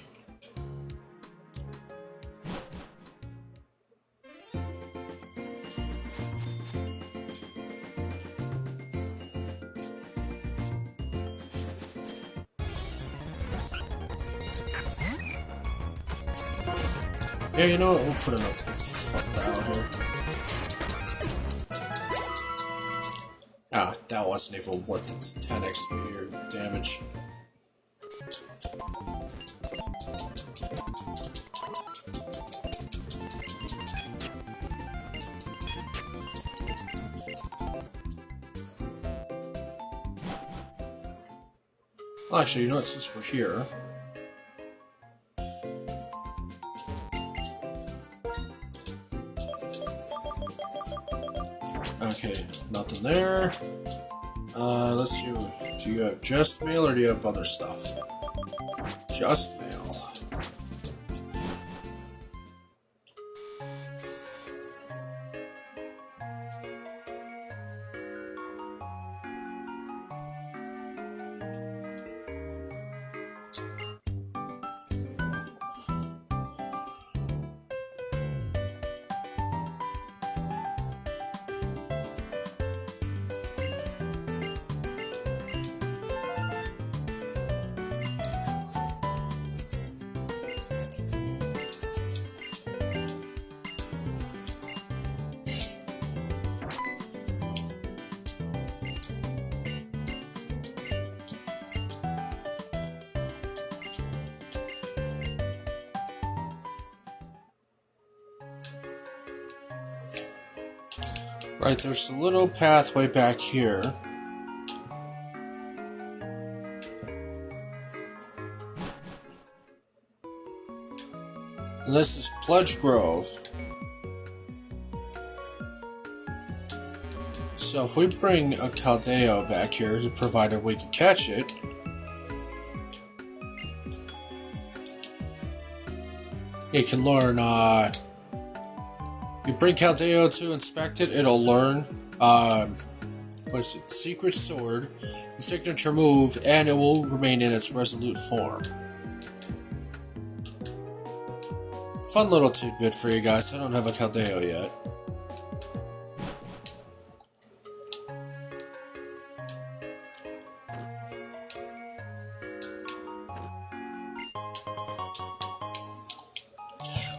Yeah, you know what? We'll put in a fuck battle here. Ah, that wasn't even worth its 10 XP or damage. Well, actually, you know what? Since we're here. Okay, nothing there. Let's see. Do you have just mail or do you have other stuff? Just mail. Right, there's a little pathway back here. And this is Pledge Grove. So if we bring a Caldeo back here, provided we can catch it, it can learn, you bring Caldeo to inspect it, it'll learn, what is it, Secret Sword, the signature move, and it will remain in its resolute form. Fun little tidbit for you guys. I don't have a Caldeo yet.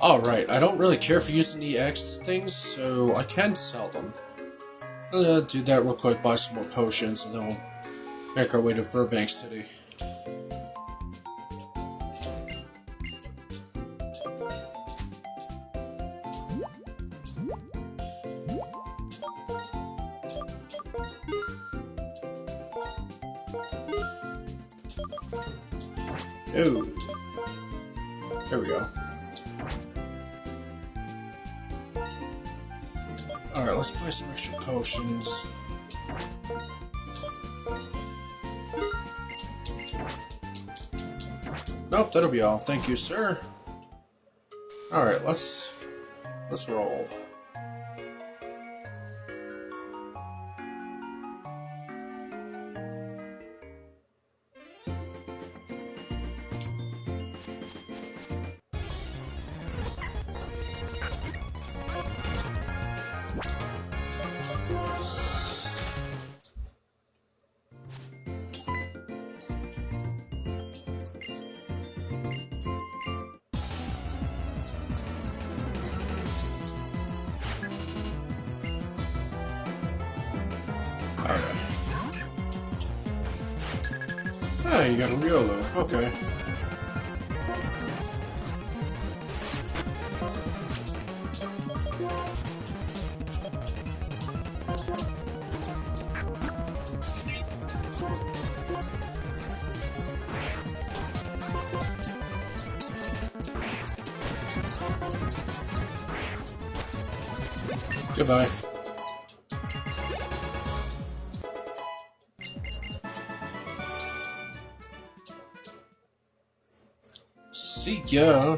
Alright, I don't really care for using EX things, so I can sell them. I'll do that real quick, buy some more potions, and then we'll make our way to Burbank City. Oh, there we go. Alright, let's buy some extra potions. Nope, that'll be all. Thank you, sir. Alright, let's roll. Alright. Ah, you got a Riolu. Okay. Goodbye. See ya.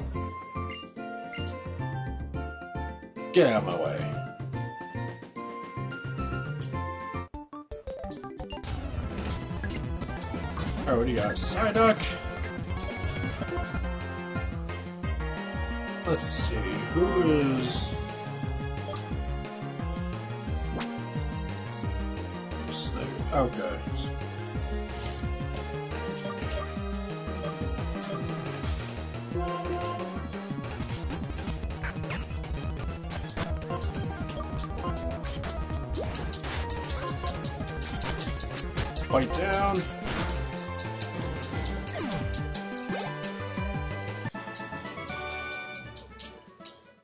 Get out of my way. Alright, what do you got? Psyduck. Let's see, who is... Okay. Bite down.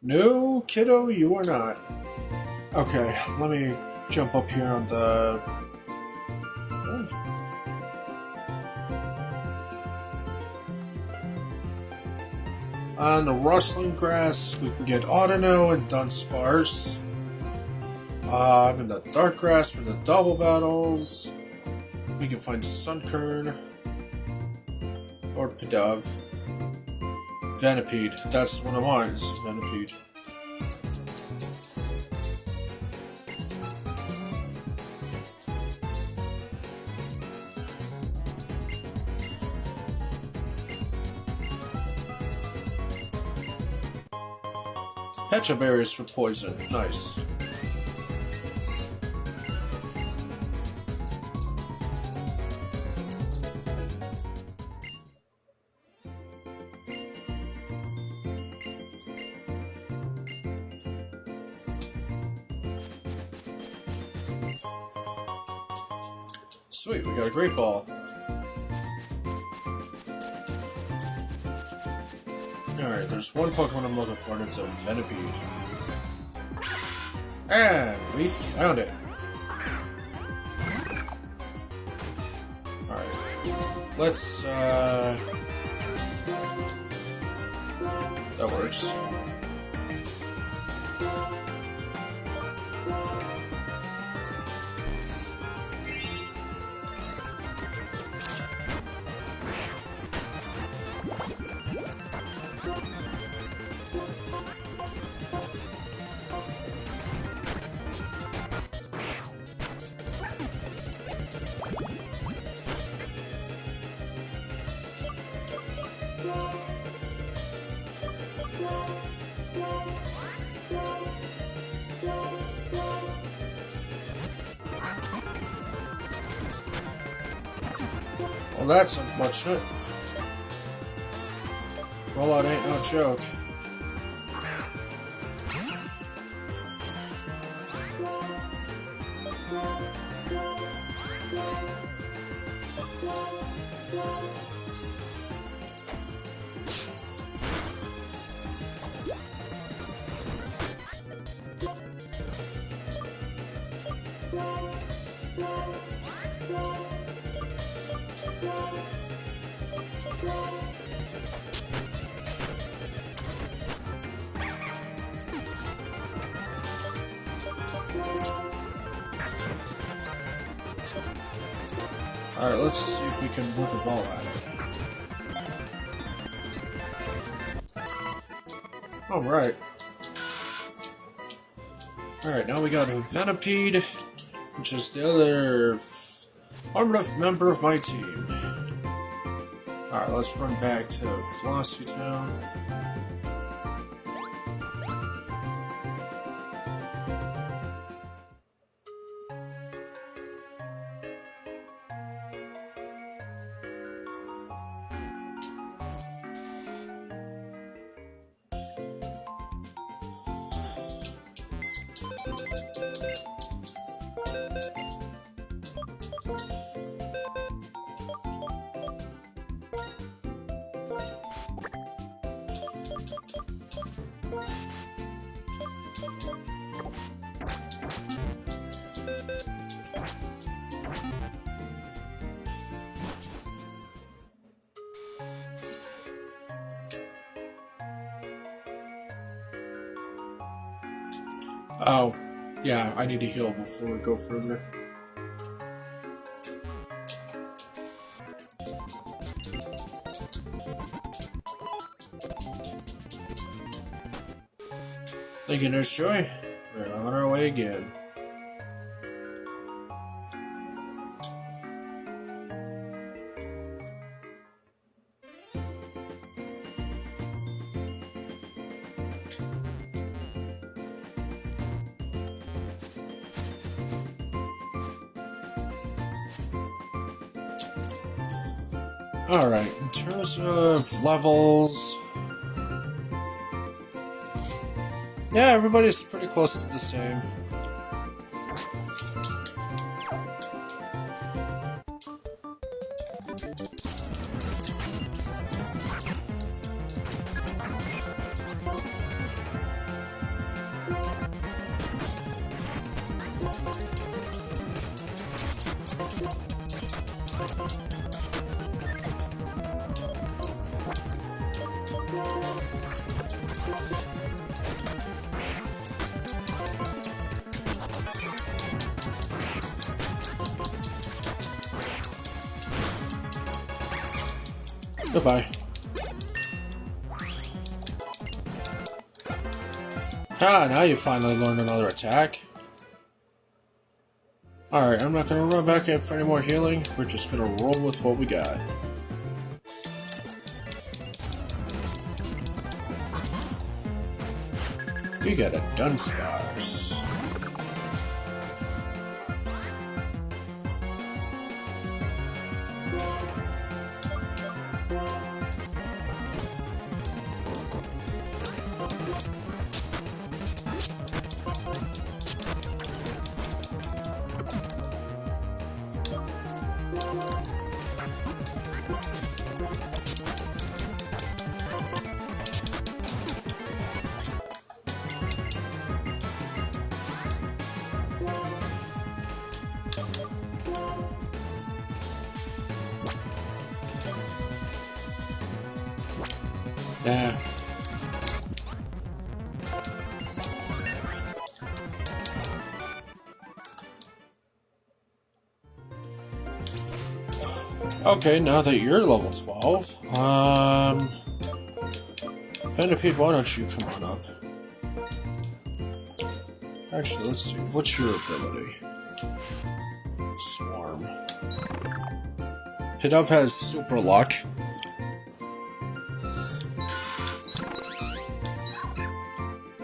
No, kiddo, you are not. Okay, let me jump up here on the... On the rustling grass, we can get Audino and Dunsparce. I'm in the dark grass for the double battles. We can find Sunkern or Pidove. Venipede. That's what I want, is Venipede. Pecha berries for poison. Nice. Sweet, we got a great ball. Alright, there's one Pokemon I'm looking for, and it's a Venipede. And we found it. Alright. Let's, that works. Well, that's unfortunate. Rollout ain't no joke. Alright, let's see if we can whip a ball at it. Alright. Alright, now we got a Venipede, which is the other armored member of my team. Alright, let's run back to Philosophy Town. Oh, yeah, I need to heal before we go further. Thank you, Nurse Joy. We're on our way again. Alright, in terms of levels... yeah, everybody's pretty close to the same. Goodbye. Ah, now you finally learned another attack. Alright, I'm not gonna run back in for any more healing. We're just gonna roll with what we got. We got a Dunsparce. Nah. Okay, now that you're level 12, Venipede, why don't you come on up? Actually, let's see, what's your ability? Swarm. Pidove has super luck.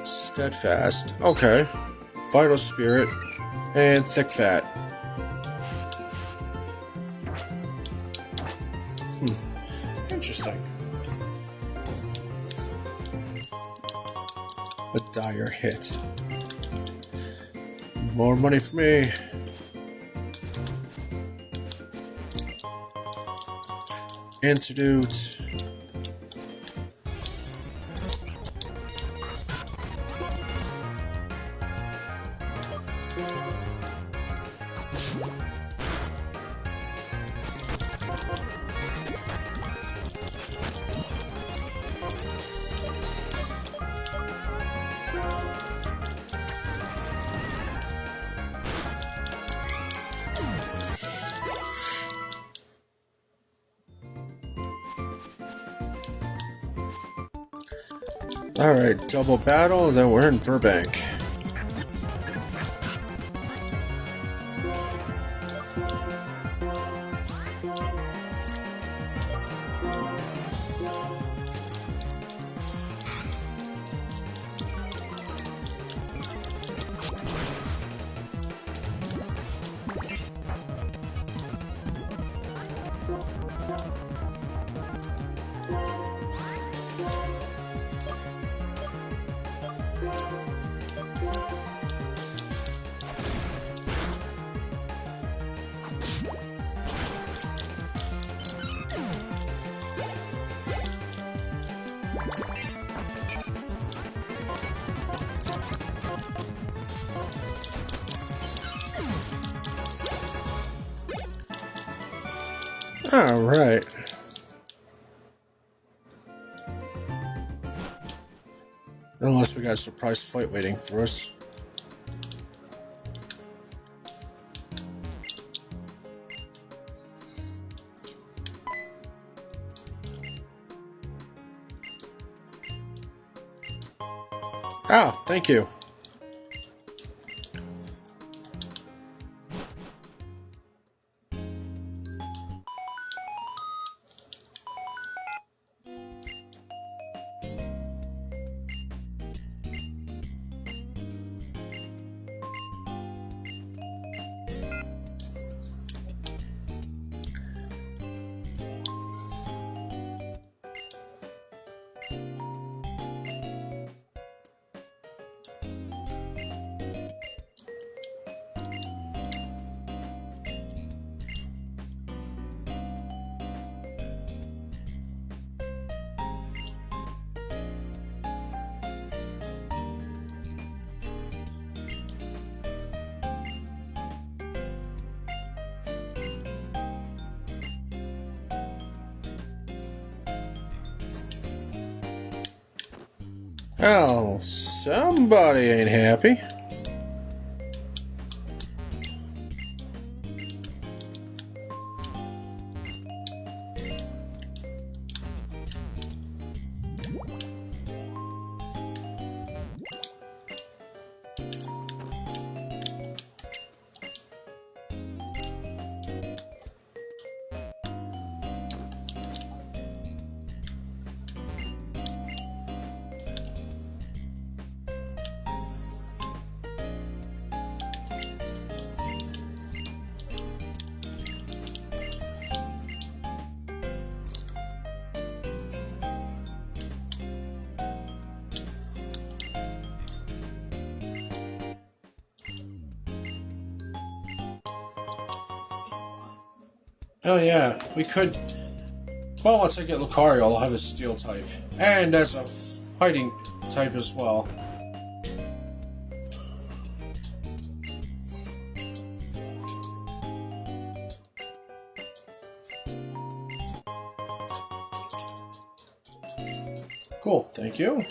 Steadfast, okay. Vital Spirit, and Thick Fat. Interesting. A dire hit. More money for me. Antidote. Alright, double battle, and then we're in Burbank. Alright. Unless we got a surprise fight waiting for us. Ah, thank you. Oh, somebody ain't happy. Oh yeah, we could... Well, once I get Lucario, I'll have a Steel type. And as a fighting type as well. Cool, thank you.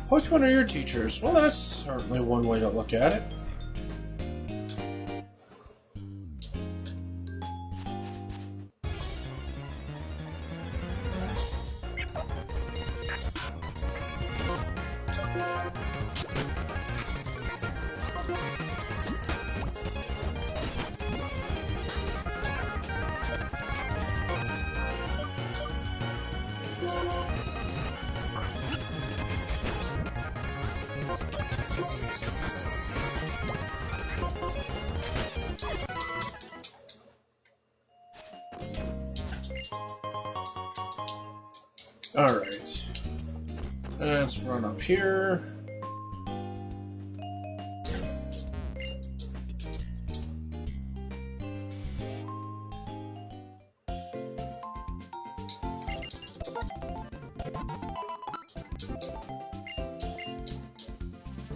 Which one are your teachers? Well, that's certainly one way to look at it. Alright. Let's run up here.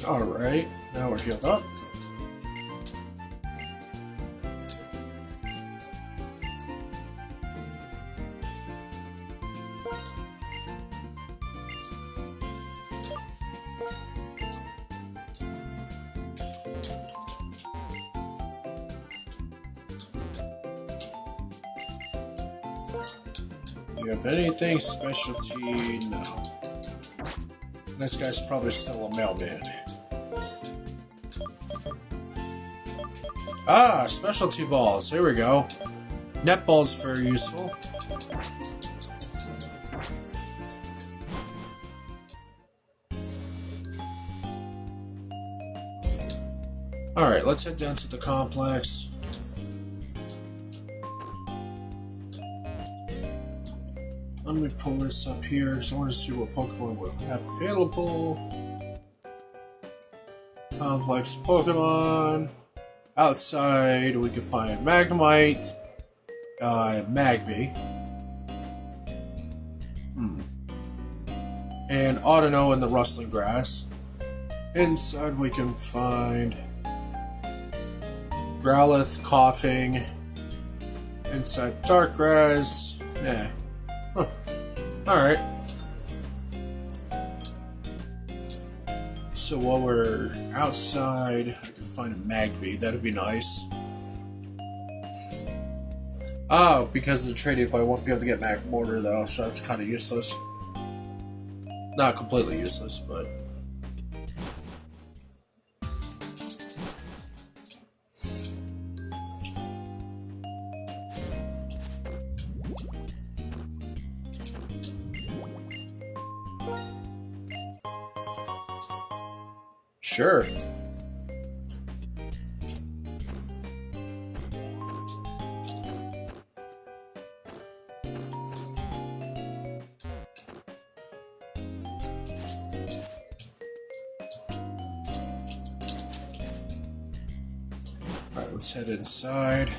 Alright, now we're healed up. You have anything specialty? No. This guy's probably still a mailman. Ah, specialty balls. Here we go. Net balls very useful. Alright, let's head down to the complex. Let me pull this up here because I want to see what Pokemon we'll have available. Complex Pokemon. Outside, we can find Magnemite, Magby, and Audino in the Rustling Grass. Inside, we can find Growlithe, Coughing. Inside, Darkgrass. Nah. Huh. Alright. So while we're outside, I can find a Magby. That'd be nice. Oh, because of the trading, I won't be able to get Magmortar though, so that's kind of useless. Not completely useless, but... Sure. Alright, let's head inside.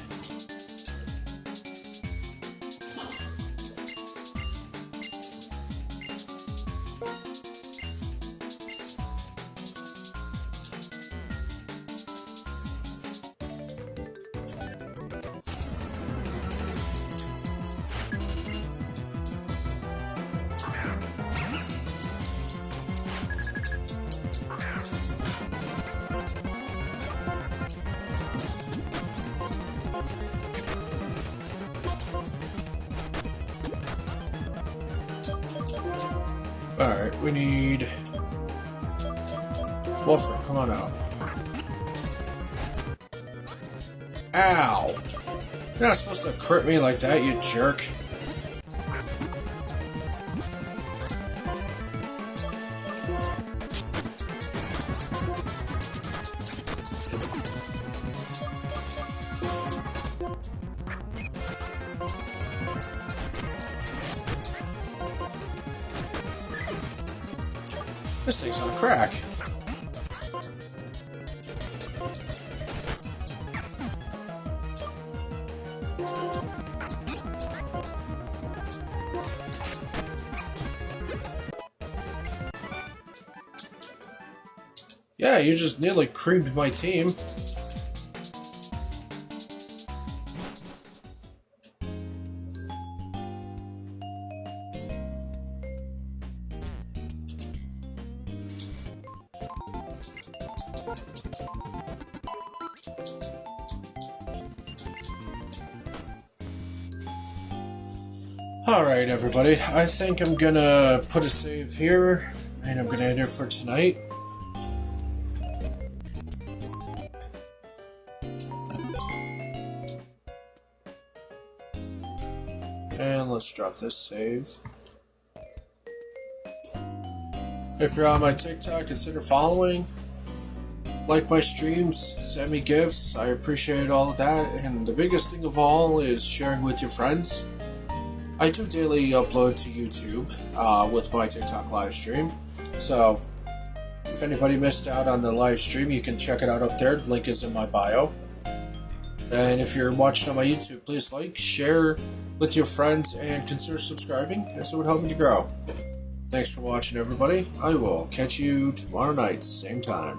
Alright, we need... Wolfram, come on out. Ow! You're not supposed to crit me like that, you jerk. This thing's on crack. Yeah, you just nearly creamed my team. Alright, everybody, I think I'm gonna put a save here, and I'm gonna end it for tonight. And let's drop this save. If you're on my TikTok, consider following. Like my streams, send me gifts, I appreciate all of that, and the biggest thing of all is sharing with your friends. I do daily upload to YouTube with my TikTok live stream, so if anybody missed out on the live stream, you can check it out up there. The link is in my bio. And if you're watching on my YouTube, please like, share with your friends, and consider subscribing, as it would help me to grow. Thanks for watching, everybody. I will catch you tomorrow night, same time.